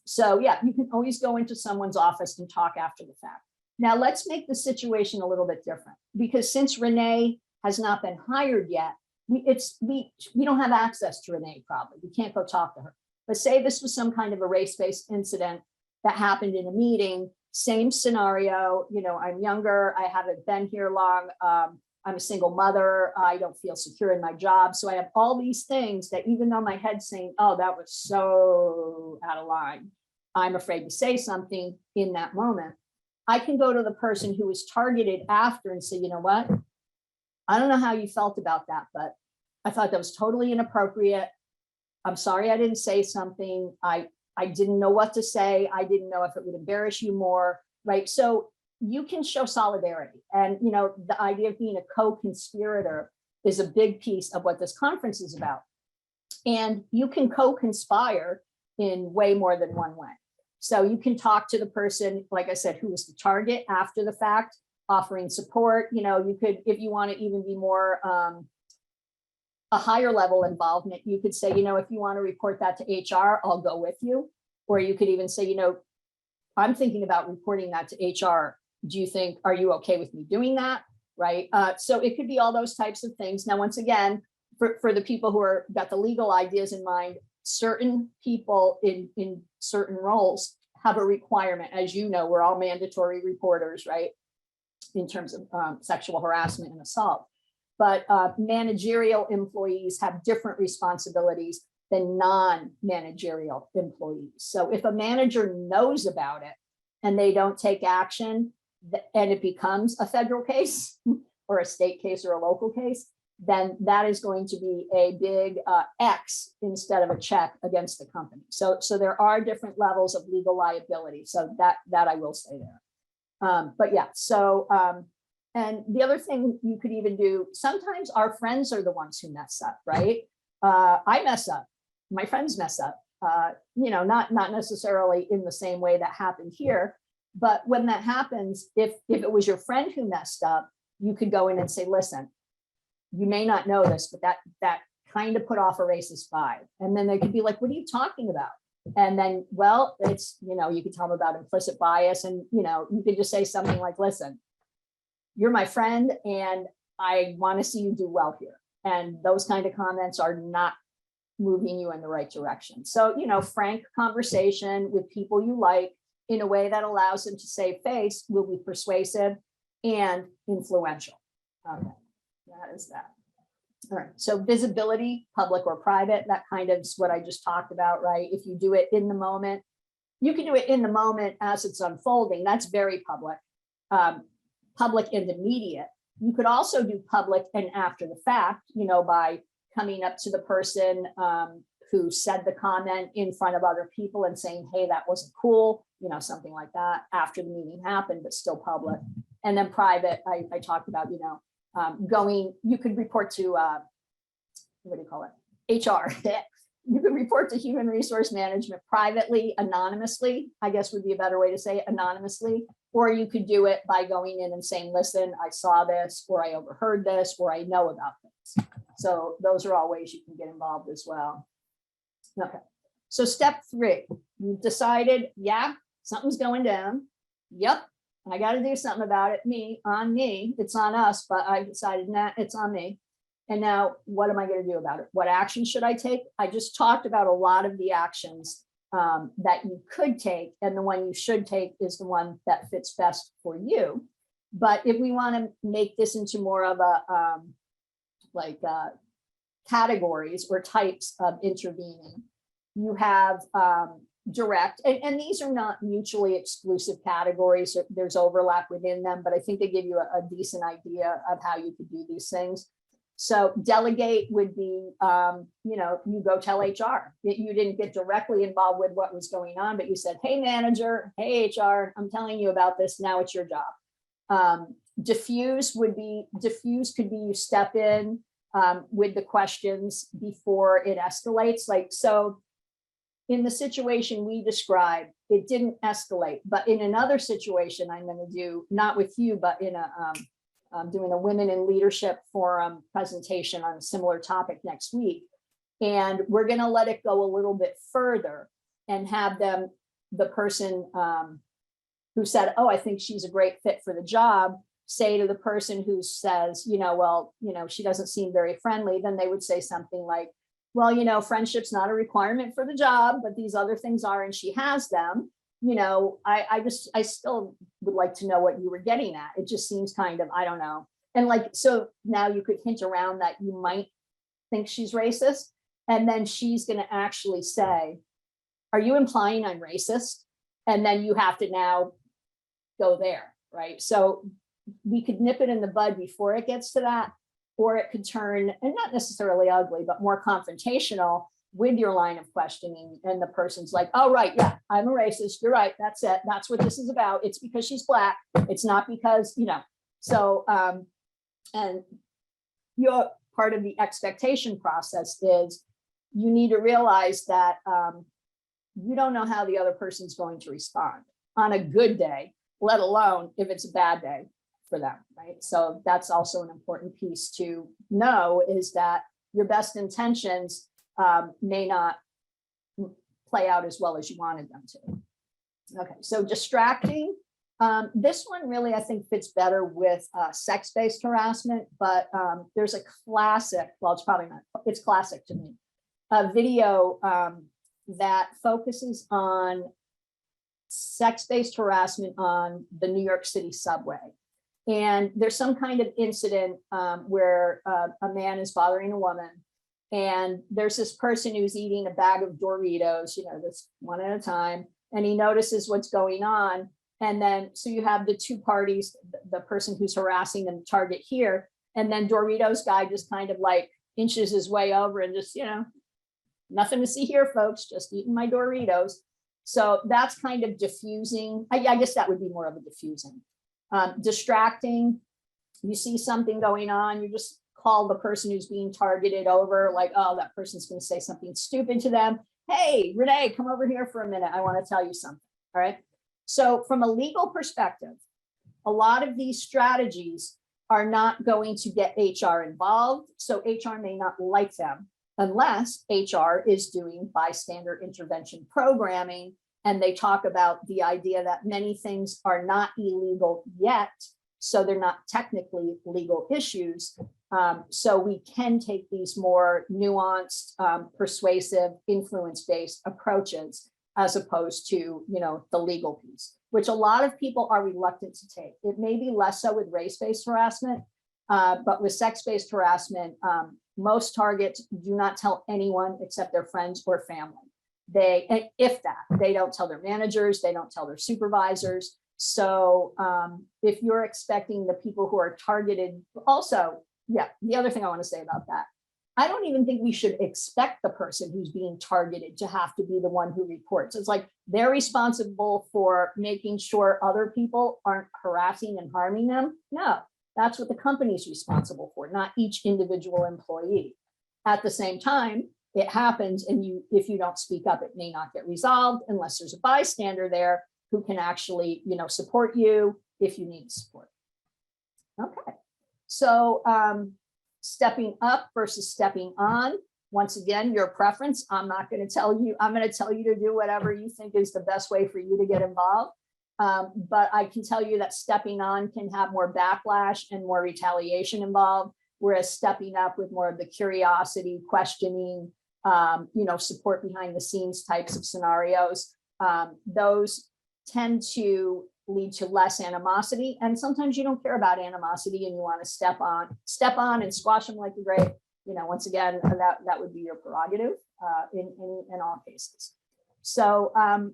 Speaker 2: So yeah, you can always go into someone's office and talk after the fact. Now let's make the situation a little bit different, because since Renee has not been hired yet, we don't have access to Renee probably. We can't go talk to her. But say this was some kind of a race-based incident that happened in a meeting, same scenario, I'm younger, I haven't been here long, I'm a single mother, I don't feel secure in my job. So I have all these things that even though my head's saying, oh, that was so out of line, I'm afraid to say something in that moment. I can go to the person who was targeted after and say, you know what? I don't know how you felt about that, but I thought that was totally inappropriate. I'm sorry I didn't say something. I didn't know what to say. I didn't know if it would embarrass you more, right? So you can show solidarity. And, the idea of being a co-conspirator is a big piece of what this conference is about. And you can co-conspire in way more than one way. So you can talk to the person, like I said, who was the target after the fact. offering support. You could, if you want to even be more a higher level involvement, you could say, if you want to report that to HR, I'll go with you. Or you could even say, I'm thinking about reporting that to HR. Do you think, are you okay with me doing that? Right. So it could be all those types of things. Now, once again, for the people who are got the legal ideas in mind, certain people in certain roles have a requirement. As you know, we're all mandatory reporters, right? In terms of sexual harassment and assault. But managerial employees have different responsibilities than non-managerial employees. So if a manager knows about it and they don't take action, and it becomes a federal case or a state case or a local case, then that is going to be a big X instead of a check against the company. So there are different levels of legal liability. So that I will say there. But yeah, so and the other thing you could even do, sometimes our friends are the ones who mess up, right? I mess up, my friends mess up, not necessarily in the same way that happened here, but when that happens, if it was your friend who messed up, you could go in and say, listen, you may not know this, but that kind of put off a racist vibe. And then they could be like, what are you talking about? And then, well, it's, you could tell them about implicit bias, and, you could just say something like, listen, you're my friend and I want to see you do well here. And those kind of comments are not moving you in the right direction. So, frank conversation with people you like in a way that allows them to save face will be persuasive and influential. Okay, that is that. All right, so visibility, public or private, that kind of is what I just talked about, right? If you do it in the moment, you can do it in the moment as it's unfolding. That's very public. Public and immediate. You could also do public and after the fact, by coming up to the person who said the comment in front of other people and saying, hey, that wasn't cool, something like that after the meeting happened, but still public. And then private, I talked about, you could report to, what do you call it? HR. You could report to human resource management privately, anonymously, I guess would be a better way to say it, anonymously. Or you could do it by going in and saying, listen, I saw this, or I overheard this, or I know about this. So those are all ways you can get involved as well. Okay, so step 3, you've decided, yeah, something's going down. Yep, I got to do something about it. On me, it's on us, but I decided, nah, it's on me. And now what am I going to do about it? What action should I take? I just talked about a lot of the actions that you could take, and the one you should take is the one that fits best for you. But if we want to make this into more of a categories or types of intervening, you have direct, and these are not mutually exclusive categories. There's overlap within them, but I think they give you a decent idea of how you could do these things. So delegate would be, you go tell HR. You didn't get directly involved with what was going on, but you said, hey, manager, hey, HR, I'm telling you about this. Now it's your job. Diffuse could be you step in with the questions before it escalates. So in the situation we described, it didn't escalate, but in another situation I'm going to do, not with you, but in I'm doing a Women in Leadership Forum presentation on a similar topic next week. And we're going to let it go a little bit further and have the person who said, oh, I think she's a great fit for the job, say to the person who says, she doesn't seem very friendly. Then they would say something like, well, friendship's not a requirement for the job, but these other things are, and she has them. I still would like to know what you were getting at. It just seems kind of, I don't know. And so now you could hint around that you might think she's racist. And then she's going to actually say, are you implying I'm racist? And then you have to now go there, right? So we could nip it in the bud before it gets to that, or it could turn, and not necessarily ugly, but more confrontational with your line of questioning. And the person's like, oh, right, yeah, I'm a racist. You're right. That's it. That's what this is about. It's because she's Black. It's not because, so, and your part of the expectation process is you need to realize that you don't know how the other person's going to respond on a good day, let alone if it's a bad day. for them, right? So that's also an important piece to know, is that your best intentions may not play out as well as you wanted them to. Okay, so distracting. This one really, I think, fits better with sex-based harassment, but there's a classic, well, it's probably not, it's classic to me, a video that focuses on sex-based harassment on the New York City subway. And there's some kind of incident where a man is bothering a woman, and there's this person who's eating a bag of Doritos, you know, this one at a time, and he notices what's going on. And then, so you have the two parties, the person who's harassing them, target here, and then Doritos guy just kind of like inches his way over and just, you know, nothing to see here, folks, just eating my Doritos. So that's kind of diffusing. I guess that would be more of a diffusing. Distracting, you see something going on, you just call the person who's being targeted over, like, oh, that person's going to say something stupid to them. Hey, Renee, come over here for a minute. I want to tell you something. All right. So from a legal perspective, a lot of these strategies are not going to get HR involved. So HR may not like them unless HR is doing bystander intervention programming. And they talk about the idea that many things are not illegal yet, so they're not technically legal issues. So we can take these more nuanced, persuasive, influence-based approaches, as opposed to, you know, the legal piece, which a lot of people are reluctant to take. It may be less so with race-based harassment, but with sex-based harassment, most targets do not tell anyone except their friends or family. They, if that, they don't tell their managers, they don't tell their supervisors. So if you're expecting the people who are targeted, also, yeah, the other thing I want to say about that, I don't even think we should expect the person who's being targeted to have to be the one who reports. It's like they're responsible for making sure other people aren't harassing and harming them. No, that's what the company's responsible for, not each individual employee. At the same time, it happens, and if you don't speak up, it may not get resolved unless there's a bystander there who can actually, you know, support you if you need support. Okay, so stepping up versus stepping on. Once again, your preference. I'm not going to tell you, I'm going to tell you to do whatever you think is the best way for you to get involved. But I can tell you that stepping on can have more backlash and more retaliation involved, whereas stepping up with more of the curiosity, questioning, you know, support behind the scenes types of scenarios, those tend to lead to less animosity. And sometimes you don't care about animosity and you want to step on and squash them like a grape. You know, once again, that would be your prerogative in all cases. So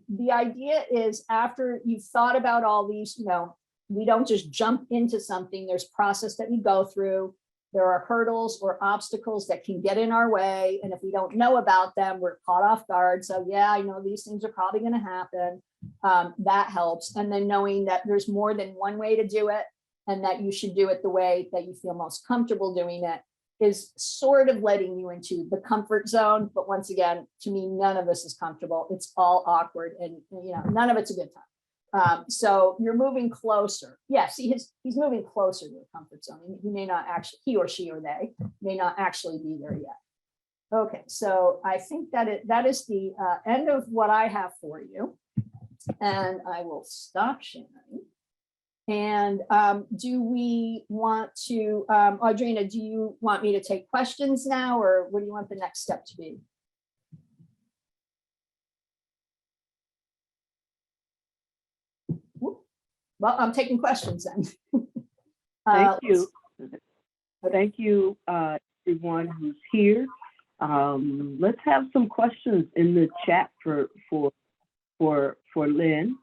Speaker 2: the idea is, after you've thought about all these, you know, we don't just jump into something. There's process that we go through. There are hurdles or obstacles that can get in our way. And if we don't know about them, we're caught off guard. So yeah, I know these things are probably going to happen. That helps. And then knowing that there's more than one way to do it, and that you should do it the way that you feel most comfortable doing it, is sort of letting you into the comfort zone. But once again, to me, none of this is comfortable. It's all awkward, and you know, none of it's a good time. So you're moving closer. Yeah, see, he's moving closer to the comfort zone. He may not actually, he or she or they may not actually be there yet. Okay, so I think that is the end of what I have for you. And I will stop sharing. And do we want to, Audrina, do you want me to take questions now, or what do you want the next step to be? Well, I'm taking questions then.
Speaker 1: Thank you. Thank you, everyone who's here. Let's have some questions in the chat for Lynn.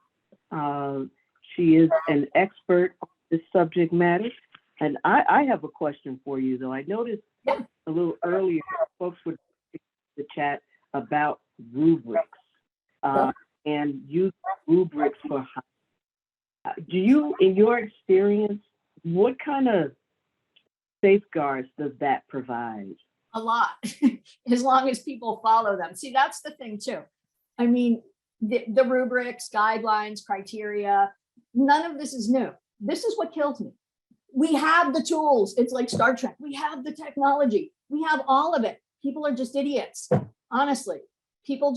Speaker 1: She is an expert on this subject matter. And I have a question for you, though. I noticed a little earlier, folks were in the chat about rubrics and use rubrics for. Do you, in your experience, what kind of safeguards does that provide?
Speaker 2: A lot, as long as people follow them. See, that's the thing too. I mean, the rubrics, guidelines, criteria, none of this is new. This is what killed me. we have the tools. It's like Star Trek. We have the technology. We have all of it. People are just idiots. Honestly, people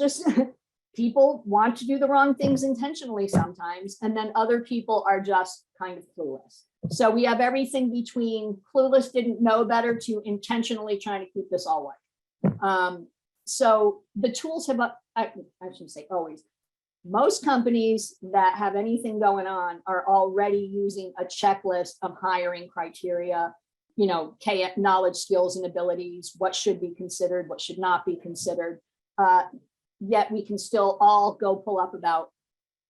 Speaker 2: want to do the wrong things intentionally sometimes. And then other people are just kind of clueless. So we have everything between clueless, didn't know better, to intentionally trying to keep this all white. So the tools have, I shouldn't say always, most companies that have anything going on are already using a checklist of hiring criteria, you know, knowledge, skills, and abilities, what should be considered, what should not be considered. Yet we can still all go pull up about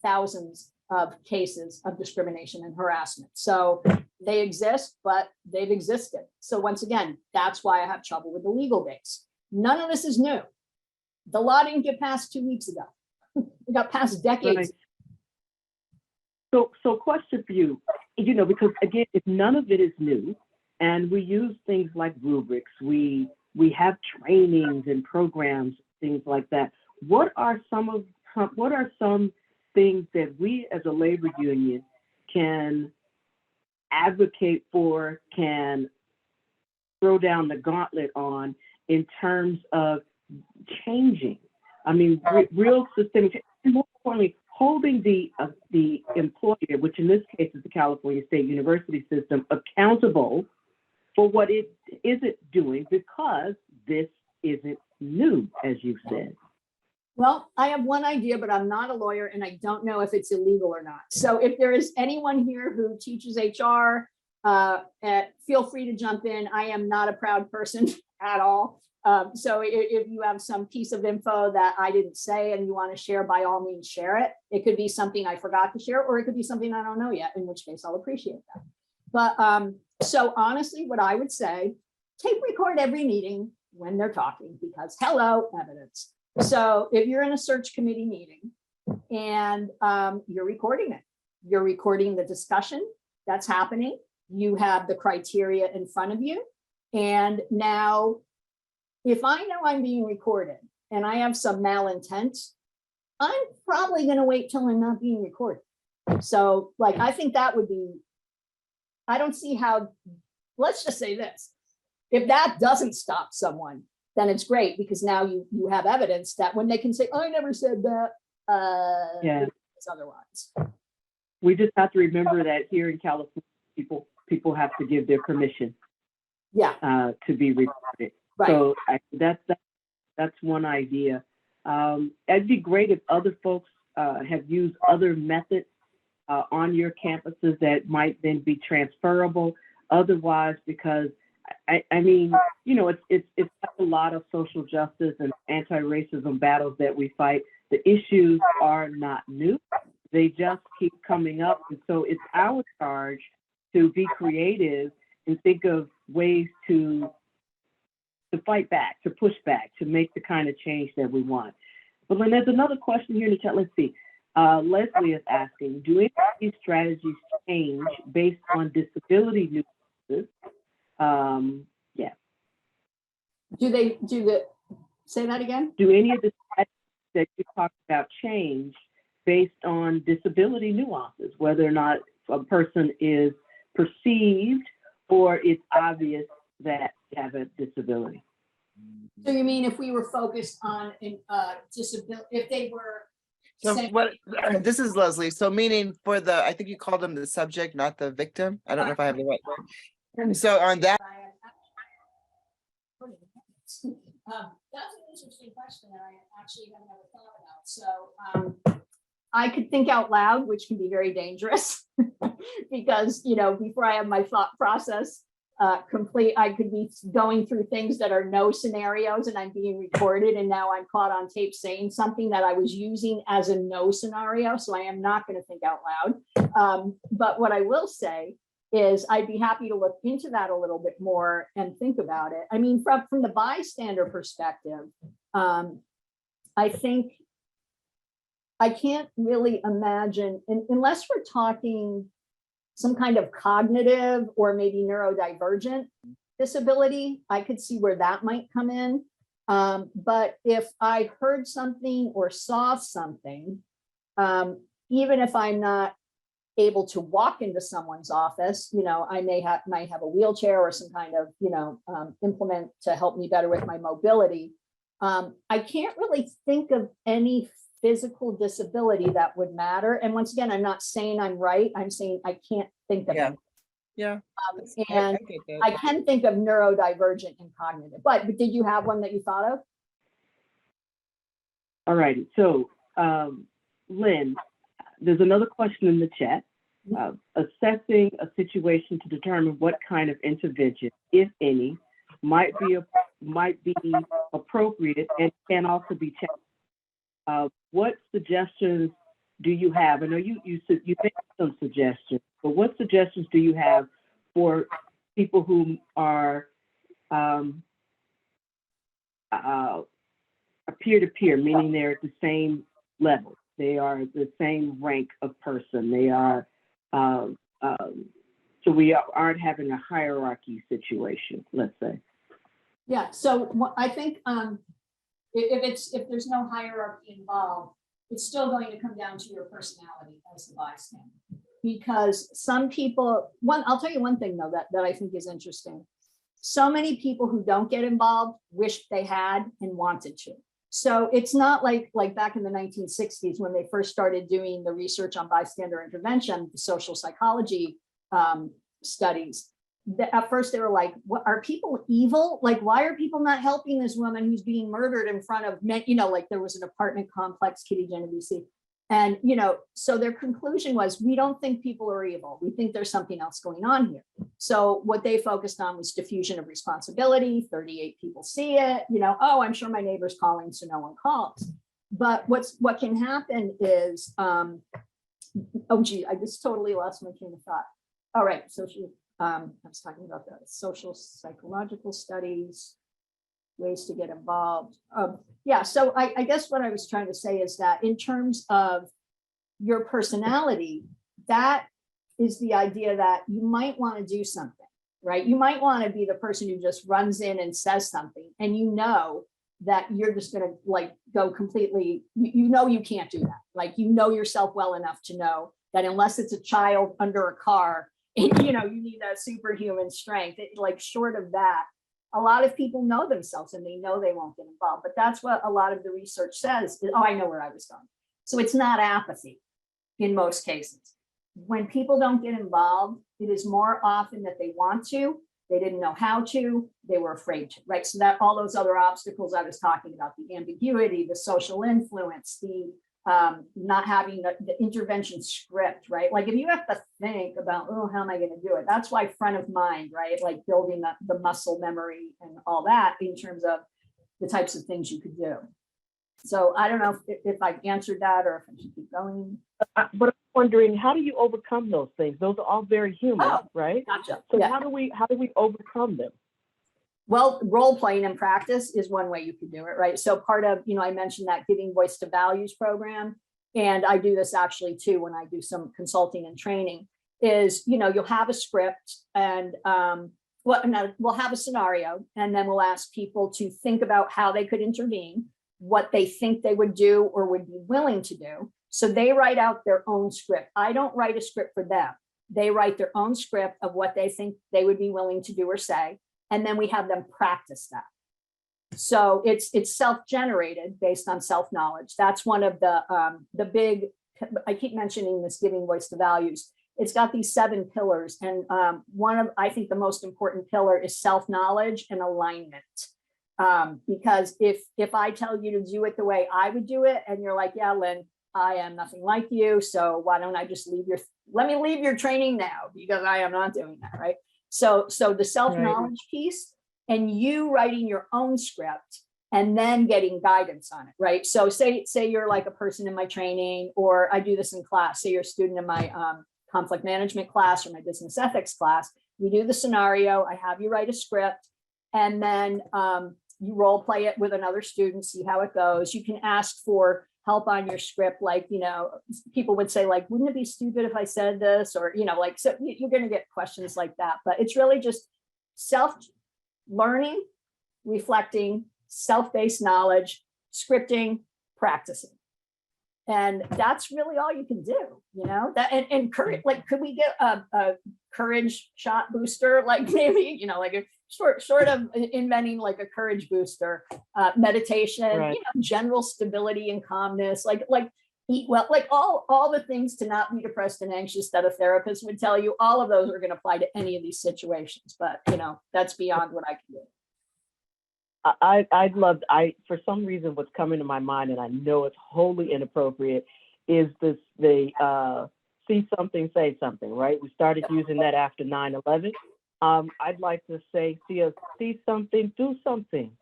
Speaker 2: thousands of cases of discrimination and harassment. So they exist, but they've existed. So once again, that's why I have trouble with the legal base. None of this is new. The law didn't get passed 2 weeks ago. It got passed decades.
Speaker 1: Right. So question for you, you know, because again, if none of it is new, and we use things like rubrics, we have trainings and programs, things like that. What are some things that we as a labor union can advocate for, can throw down the gauntlet on in terms of changing? I mean, real systemic, and more importantly, holding the employer, which in this case is the California State University system, accountable for what it isn't doing, because this isn't new, as you said.
Speaker 2: Well, I have one idea, but I'm not a lawyer and I don't know if it's illegal or not. So if there is anyone here who teaches HR, feel free to jump in. I am not a proud person at all. So if you have some piece of info that I didn't say and you want to share, by all means, share it. It could be something I forgot to share, or it could be something I don't know yet, in which case I'll appreciate that. But so honestly, what I would say, tape record every meeting when they're talking, because hello, evidence. So if you're in a search committee meeting and you're recording it, you're recording the discussion that's happening, you have the criteria in front of you. And now, if I know I'm being recorded and I have some malintent, I'm probably going to wait till I'm not being recorded. So like, I think that would be, I don't see how, let's just say this, if that doesn't stop someone, then it's great, because now you have evidence that when they can say, I never said that,
Speaker 1: Yeah.
Speaker 2: it's otherwise.
Speaker 1: We just have to remember that here in California, people have to give their permission,
Speaker 2: yeah,
Speaker 1: to be recorded.
Speaker 2: Right.
Speaker 1: So that's one idea. It'd be great if other folks have used other methods on your campuses that might then be transferable. Otherwise, because I mean, you know, it's a lot of social justice and anti-racism battles that we fight. The issues are not new; they just keep coming up, and so it's our charge to be creative and think of ways to fight back, to push back, to make the kind of change that we want. But Lynn, there's another question here in the chat. Let's see. Leslie is asking, do any of these strategies change based on disability nuances? Yeah.
Speaker 2: Say that again?
Speaker 1: Do any of the strategies that you talked about change based on disability nuances, whether or not a person is perceived or it's obvious that they have a disability?
Speaker 2: So you mean if we were focused on disability, if they were
Speaker 3: So
Speaker 2: saying,
Speaker 3: what, this is Leslie. So meaning for the, I think you called them the subject, not the victim. I don't know if I have the right word. And so on that.
Speaker 2: that's an interesting question that I actually have never thought about. So I could think out loud, which can be very dangerous because, you know, before I have my thought process complete, I could be going through things that are no scenarios and I'm being recorded, and now I'm caught on tape saying something that I was using as a no scenario. So I am not going to think out loud. But what I will say is I'd be happy to look into that a little bit more and think about it. I mean, from the bystander perspective, I think I can't really imagine, unless we're talking some kind of cognitive or maybe neurodivergent disability, I could see where that might come in. But if I heard something or saw something, even if I'm not able to walk into someone's office. I might have a wheelchair or some kind of, implement to help me better with my mobility. I can't really think of any physical disability that would matter. And once again, I'm not saying I'm right. I'm saying I can't think of
Speaker 3: Yeah.
Speaker 2: it.
Speaker 3: Yeah.
Speaker 2: And
Speaker 3: get that.
Speaker 2: I can think of neurodivergent and cognitive, but did you have one that you thought of?
Speaker 1: All righty. So, Lynn, there's another question in the chat. Assessing a situation to determine what kind of intervention, if any, might be appropriate and can also be checked. What suggestions do you have? I know you made some suggestions, but what suggestions do you have for people who are peer-to-peer, meaning they're at the same level, they are the same rank of person, they are, so we aren't having a hierarchy situation, let's say.
Speaker 2: Yeah, so I think if there's no hierarchy involved, it's still going to come down to your personality as the bystander. Because some people, I'll tell you one thing though that I think is interesting. So many people who don't get involved wish they had and wanted to. So it's not like back in the 1960s when they first started doing the research on bystander intervention, the social psychology studies. At first they were like, what, are people evil? Like, why are people not helping this woman who's being murdered in front of men? Like there was an apartment complex, Kitty Genovese. And, so their conclusion was, we don't think people are evil. We think there's something else going on here. So what they focused on was diffusion of responsibility. 38 people see it, oh, I'm sure my neighbor's calling, so no one calls. But what can happen is, oh gee, I just totally lost my train of thought. All right, so I was talking about the social psychological studies, ways to get involved. Yeah, so I guess what I was trying to say is that in terms of your personality, that is the idea that you might want to do something, right? You might want to be the person who just runs in and says something, and that you're just going to go completely, you can't do that. Yourself well enough to know that unless it's a child under a car, you need that superhuman strength. Short of that, a lot of people know themselves and they know they won't get involved, but that's what a lot of the research says. Oh, I know where I was going. So it's not apathy in most cases. When people don't get involved, it is more often that they want to, they didn't know how to, they were afraid to, right? So that all those other obstacles I was talking about, the ambiguity, the social influence, the not having the intervention script, right? If you have to think about, oh, how am I going to do it? That's why front of mind, right? Building the muscle memory and all that in terms of the types of things you could do. So I don't know if I've answered that or if I should keep going.
Speaker 1: But I'm wondering, how do you overcome those things? Those are all very human, right?
Speaker 2: Gotcha.
Speaker 1: So
Speaker 2: Yeah.
Speaker 1: how do we overcome them?
Speaker 2: Well, role playing and practice is one way you could do it, right? So part of, I mentioned that Giving Voice to Values program, and I do this actually too when I do some consulting and training, is, you'll have a script and we'll have a scenario, and then we'll ask people to think about how they could intervene, what they think they would do or would be willing to do. So they write out their own script. I don't write a script for them. They write their own script of what they think they would be willing to do or say. And then we have them practice that. So it's self-generated based on self-knowledge. That's one of the big, I keep mentioning this Giving Voice to Values. It's got these 7 pillars. And I think the most important pillar is self-knowledge and alignment. Because if I tell you to do it the way I would do it, and you're like, yeah, Lynn, I am nothing like you. So why don't I just let me leave your training now, because I am not doing that, right? So the self-knowledge piece, and you writing your own script and then getting guidance on it, right? So say you're like a person in my training, or I do this in class, say you're a student in my conflict management class or my business ethics class. We do the scenario, I have you write a script, and then you role play it with another student, see how it goes. You can ask for help on your script, people would say, wouldn't it be stupid if I said this, or so you're going to get questions like that. But it's really just self-learning, reflecting, self-based knowledge, scripting, practicing. And that's really all you can do, you know, that and courage, like, could we get a courage shot booster, like maybe, you know, like a short of inventing like a courage booster, meditation,
Speaker 1: Right.
Speaker 2: you know, general stability and calmness, like eat well, like all the things to not be depressed and anxious that a therapist would tell you, all of those are going to apply to any of these situations. But, you know, that's beyond what I can do.
Speaker 1: I'd love, for some reason, what's coming to my mind, and I know it's wholly inappropriate, is the see something, say something, right? We started using that after 9/11. I'd like to say, see something, do something,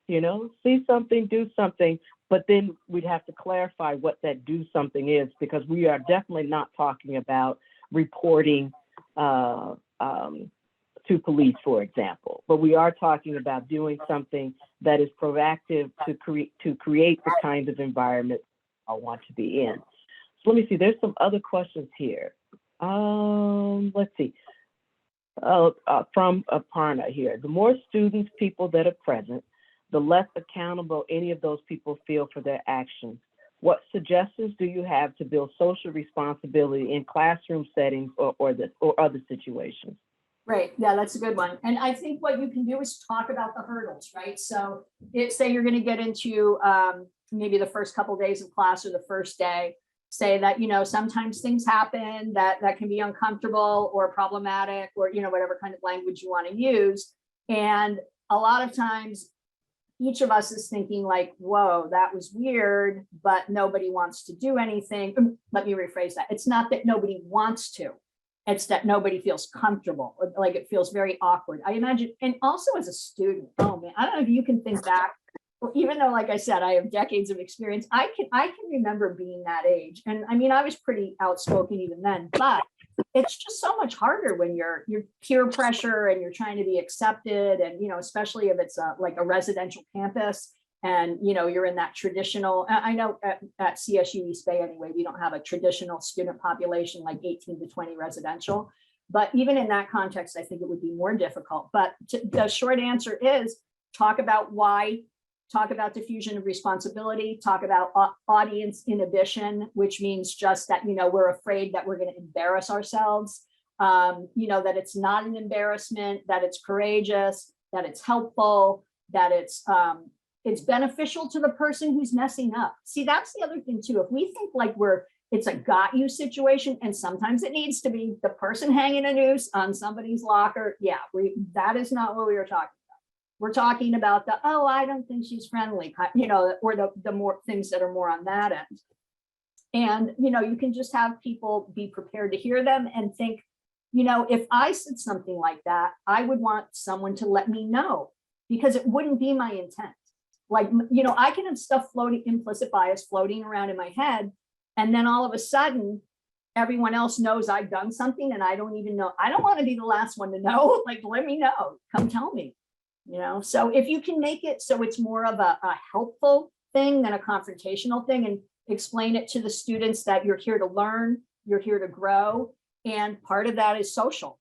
Speaker 1: you know, see something, do something, but then we'd have to clarify what that do something is, because we are definitely not talking about reporting to police, for example, but we are talking about doing something that is proactive to create the kind of environment I want to be in. So let me see, there's some other questions here. Let's see. From Aparna here. The more students, people that are present, the less accountable any of those people feel for their actions. What suggestions do you have to build social responsibility in classroom settings or other situations?
Speaker 2: Right. Yeah, that's a good one. And I think what you can do is talk about the hurdles, right? So say you're going to get into maybe the first couple of days of class or the first day, say that, you know, sometimes things happen that can be uncomfortable or problematic, or, you know, whatever kind of language you want to use. And a lot of times each of us is thinking like, whoa, that was weird, but nobody wants to do anything. Let me rephrase that. It's not that nobody wants to. It's that nobody feels comfortable, or like it feels very awkward. I imagine, and also as a student, oh man, I don't know if you can think back, well, even though, like I said, I have decades of experience, I can remember being that age. And I mean, I was pretty outspoken even then, but it's just so much harder when you're peer pressure and you're trying to be accepted. And, you know, especially if it's like a residential campus, and, you know, you're in that traditional, I know at CSU East Bay anyway, we don't have a traditional student population like 18 to 20 residential, but even in that context, I think it would be more difficult. But the short answer is talk about why, talk about diffusion of responsibility, talk about audience inhibition, which means just that, you know, we're afraid that we're going to embarrass ourselves, you know, that it's not an embarrassment, that it's courageous, that it's helpful, that it's beneficial to the person who's messing up. See, that's the other thing too. If we think like it's a got you situation, and sometimes it needs to be the person hanging a noose on somebody's locker. Yeah, that is not what we were talking about. We're talking about oh, I don't think she's friendly, you know, or the more things that are more on that end. And, you know, you can just have people be prepared to hear them and think, you know, if I said something like that, I would want someone to let me know, because it wouldn't be my intent. Like, you know, I can have stuff floating, implicit bias floating around in my head. And then all of a sudden, everyone else knows I've done something and I don't even know. I don't want to be the last one to know. Like, let me know. Come tell me, you know? So if you can make it so it's more of a helpful thing than a confrontational thing, and explain it to the students that you're here to learn, you're here to grow. And part of that is social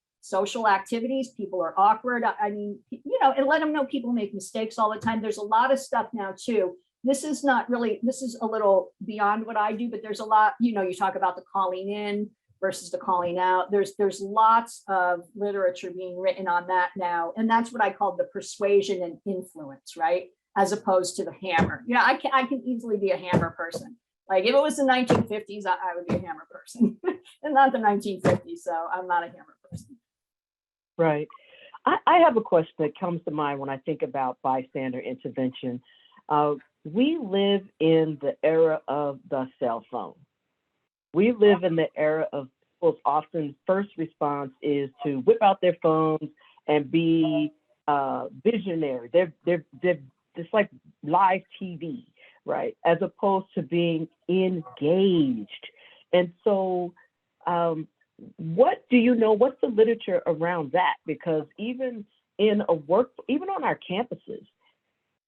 Speaker 2: activities. People are awkward. I mean, you know, and let them know people make mistakes all the time. There's a lot of stuff now too. This is a little beyond what I do, but there's a lot, you know, you talk about the calling in versus the calling out. There's lots of literature being written on that now. And that's what I call the persuasion and influence, right? As opposed to the hammer. You know, I can easily be a hammer person. Like if it was the 1950s, I would be a hammer person and not the 1950s. So I'm not a hammer person.
Speaker 1: Right. I have a question that comes to mind when I think about bystander intervention. We live in the era of the cell phone. We live in the era of people's often first response is to whip out their phones and be visionary. They're just like live TV, right? As opposed to being engaged. And so, what do you know? What's the literature around that? Because even in even on our campuses,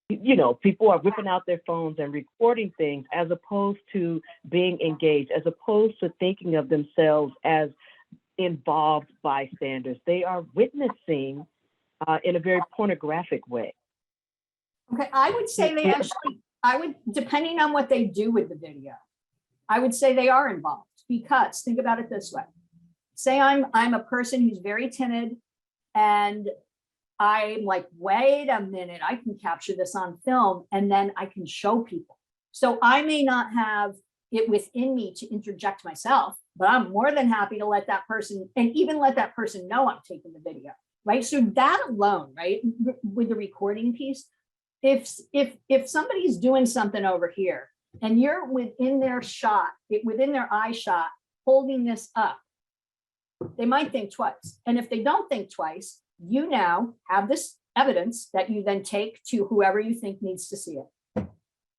Speaker 1: you know, people are whipping out their phones and recording things as opposed to being engaged, as opposed to thinking of themselves as involved bystanders. They are witnessing in a very pornographic way.
Speaker 2: Okay, I would say depending on what they do with the video. I would say they are involved, because think about it this way. Say I'm a person who's very timid, and I'm like, wait a minute, I can capture this on film and then I can show people. So I may not have it within me to interject myself, but I'm more than happy to let that person, and even let that person know I'm taking the video, right? So that alone, right, with the recording piece, if somebody's doing something over here and you're within their shot, within their eye shot, holding this up, they might think twice. And if they don't think twice, you now have this evidence that you then take to whoever you think needs to see it.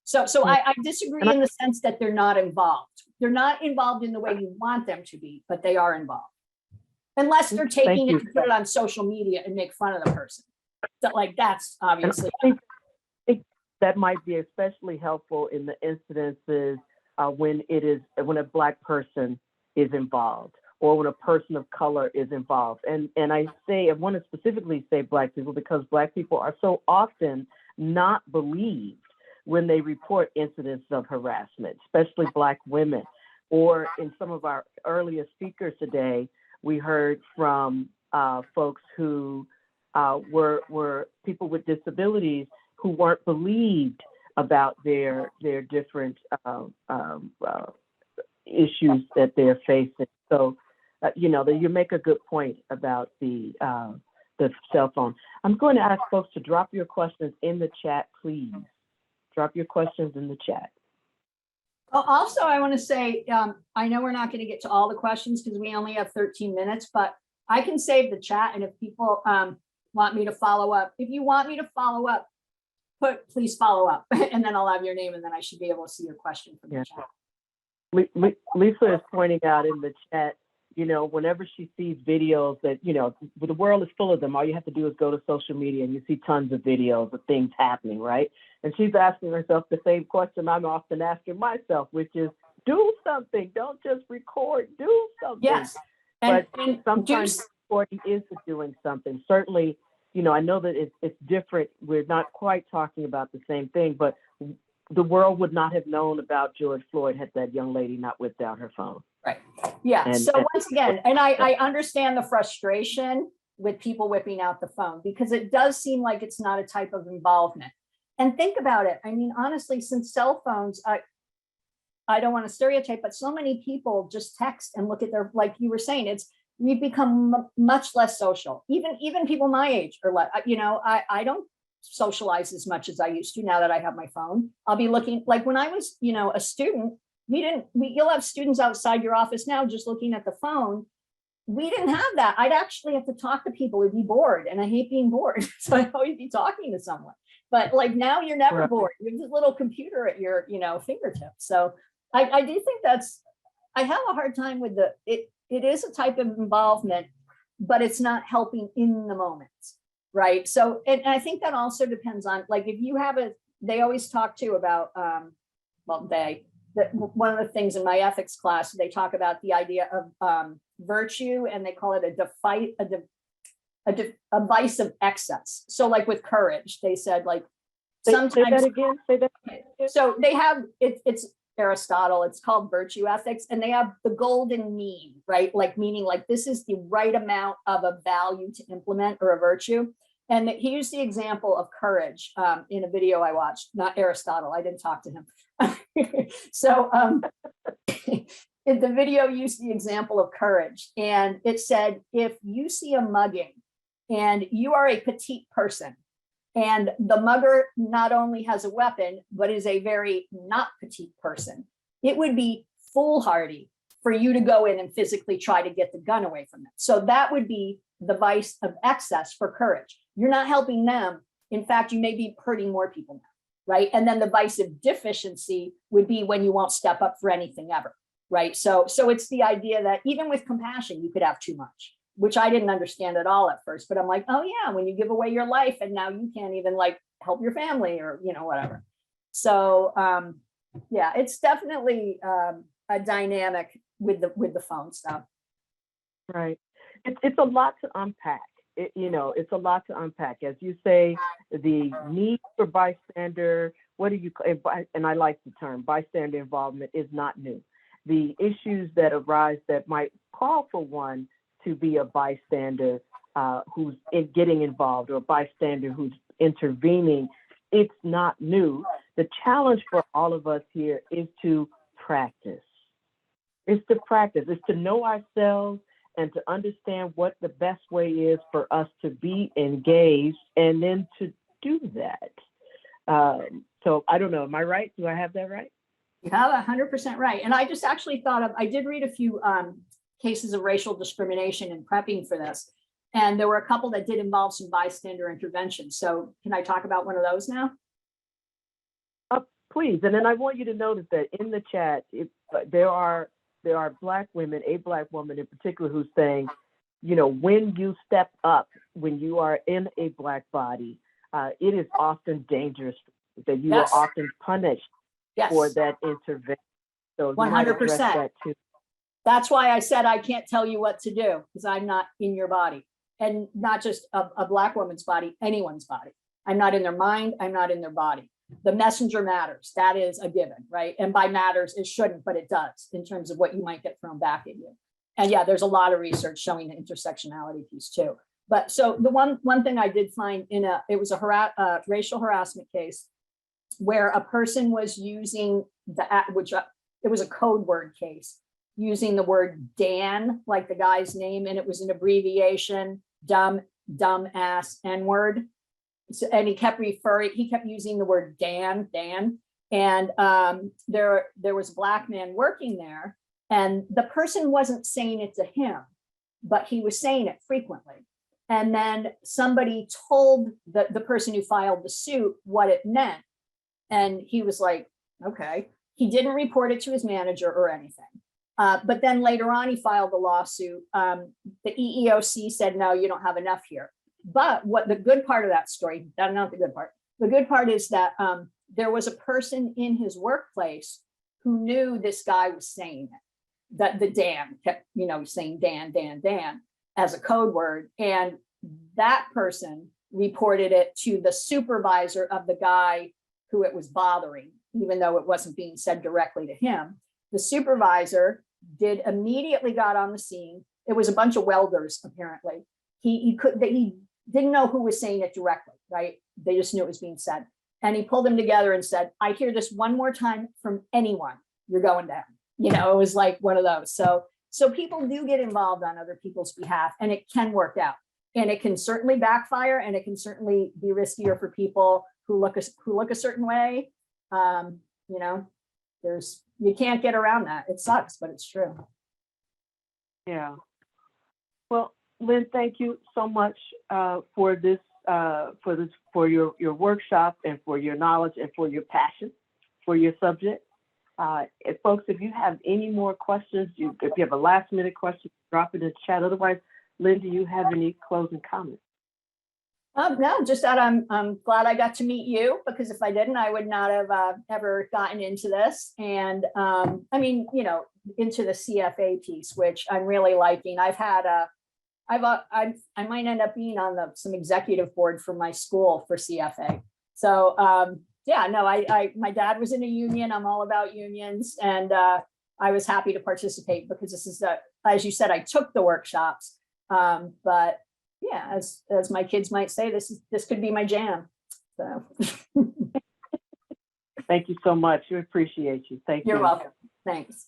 Speaker 2: So I disagree in the sense that they're not involved. They're not involved in the way you want them to be, but they are involved. Unless they're taking it to put it on social media and make fun of the person. So, like, that's obviously.
Speaker 1: I think that might be especially helpful in the incidences when a Black person is involved, or when a person of color is involved. And I want to specifically say Black people, because Black people are so often not believed when they report incidents of harassment, especially Black women. Or in some of our earliest speakers today, we heard from folks who were people with disabilities who weren't believed about their different issues that they're facing. So, you make a good point about the cell phone. I'm going to ask folks to drop your questions in the chat, please. Drop your questions in the chat.
Speaker 2: Also, I want to say, I know we're not going to get to all the questions because we only have 13 minutes, but I can save the chat. And if people want me to follow up, if you want me to follow up, please follow up, and then I'll have your name, and then I should be able to see your question from the chat.
Speaker 1: Lisa is pointing out in the chat, whenever she sees videos that, the world is full of them, all you have to do is go to social media and you see tons of videos of things happening, right? And she's asking herself the same question I'm often asking myself, which is, do something, don't just record, do something.
Speaker 2: Yes.
Speaker 1: But sometimes recording is doing something. Certainly, I know that it's different. We're not quite talking about the same thing, but the world would not have known about George Floyd had that young lady not whipped out her phone.
Speaker 2: Right. Yeah. So once again, and I understand the frustration with people whipping out the phone, because it does seem like it's not a type of involvement. And think about it. I mean, honestly, since cell phones, I don't want to stereotype, but so many people just text and look at their, like you were saying, we've become much less social. Even people my age are like, I don't socialize as much as I used to now that I have my phone. I'll be looking, like when I was, a student, you'll have students outside your office now just looking at the phone. We didn't have that. I'd actually have to talk to people who'd be bored, and I hate being bored. So I'd always be talking to someone. But like now you're never bored. You have this little computer at your, fingertips. So I do think I have a hard time with it is a type of involvement, but it's not helping in the moment. Right. So, and I think that also depends on, like, if you have they always talk too about, one of the things in my ethics class, they talk about the idea of virtue, and they call it a vice of excess. So like with courage, they said, like, sometimes. Say that again. So they have, it's Aristotle, it's called virtue ethics, and they have the golden mean, right? Like, meaning like this is the right amount of a value to implement, or a virtue. And he used the example of courage in a video I watched, not Aristotle, I didn't talk to him. So the video used the example of courage, and it said, if you see a mugging and you are a petite person, and the mugger not only has a weapon, but is a very not petite person, it would be foolhardy for you to go in and physically try to get the gun away from them. So that would be the vice of excess for courage. You're not helping them. In fact, you may be hurting more people now, right? And then the vice of deficiency would be when you won't step up for anything ever, right? So it's the idea that even with compassion, you could have too much, which I didn't understand at all at first, but I'm like, oh yeah, when you give away your life and now you can't even like help your family or, whatever. So yeah, it's definitely a dynamic with the phone stuff.
Speaker 1: Right. It's a lot to unpack. It's a lot to unpack. As you say, the need for bystander, and I like the term, bystander involvement is not new. the issues that arise that might call for one to be a bystander who's getting involved, or a bystander who's intervening. It's not new. The challenge for all of us here is to practice. It's to practice. It's to know ourselves and to understand what the best way is for us to be engaged, and then to do that. So I don't know, am I right? Do I have that right?
Speaker 2: You have 100% right. And I just actually thought of, I did read a few cases of racial discrimination in prepping for this. And there were a couple that did involve some bystander intervention. So can I talk about one of those now?
Speaker 1: Please. And then I want you to notice that in the chat, there are Black women, a Black woman in particular, who's saying, you know, when you step up, when you are in a Black body, it is often dangerous, that you are often punished for that intervention. So
Speaker 2: 100%.
Speaker 1: That too.
Speaker 2: That's why I said I can't tell you what to do, because I'm not in your body, and not just a Black woman's body, anyone's body. I'm not in their mind. I'm not in their body. The messenger matters. That is a given, right? And by matters, it shouldn't, but it does in terms of what you might get thrown back at you. And yeah, there's a lot of research showing the intersectionality piece too. But so the one thing I did find it was a racial harassment case where a person was using it was a code word case, using the word Dan, like the guy's name, and it was an abbreviation, dumb ass N-word. So, and he kept using the word Dan. And there was a Black man working there, and the person wasn't saying it to him, but he was saying it frequently. And then somebody told the person who filed the suit what it meant. And he was like, okay. He didn't report it to his manager or anything. But then later on, he filed the lawsuit. The EEOC said, no, you don't have enough here. But what the good part of that story, that's not the good part. The good part is that there was a person in his workplace who knew this guy was saying it, that the Dan kept, saying Dan as a code word. And that person reported it to the supervisor of the guy who it was bothering, even though it wasn't being said directly to him. The supervisor immediately got on the scene. It was a bunch of welders, apparently. He didn't know who was saying it directly, right? They just knew it was being said. And he pulled them together and said, I hear this one more time from anyone, you're going down. It was like one of those. So people do get involved on other people's behalf, and it can work out. And it can certainly backfire, and it can certainly be riskier for people who look a certain way. You can't get around that. It sucks, but it's true.
Speaker 1: Yeah. Well, Lynn, thank you so much for your workshop, and for your knowledge, and for your passion for your subject. Folks, if you have any more questions, if you have a last minute question, drop it in the chat. Otherwise, Lynn, do you have any closing comments?
Speaker 2: No, just that I'm glad I got to meet you, because if I didn't, I would not have ever gotten into this. And into the CFA piece, which I'm really liking. I might end up being on some executive board for my school for CFA. So my dad was in a union. I'm all about unions, and I was happy to participate, because this is as you said, I took the workshops, but yeah, as my kids might say, this could be my jam. So
Speaker 1: thank you so much. We appreciate you. Thank you.
Speaker 2: You're welcome. Thanks.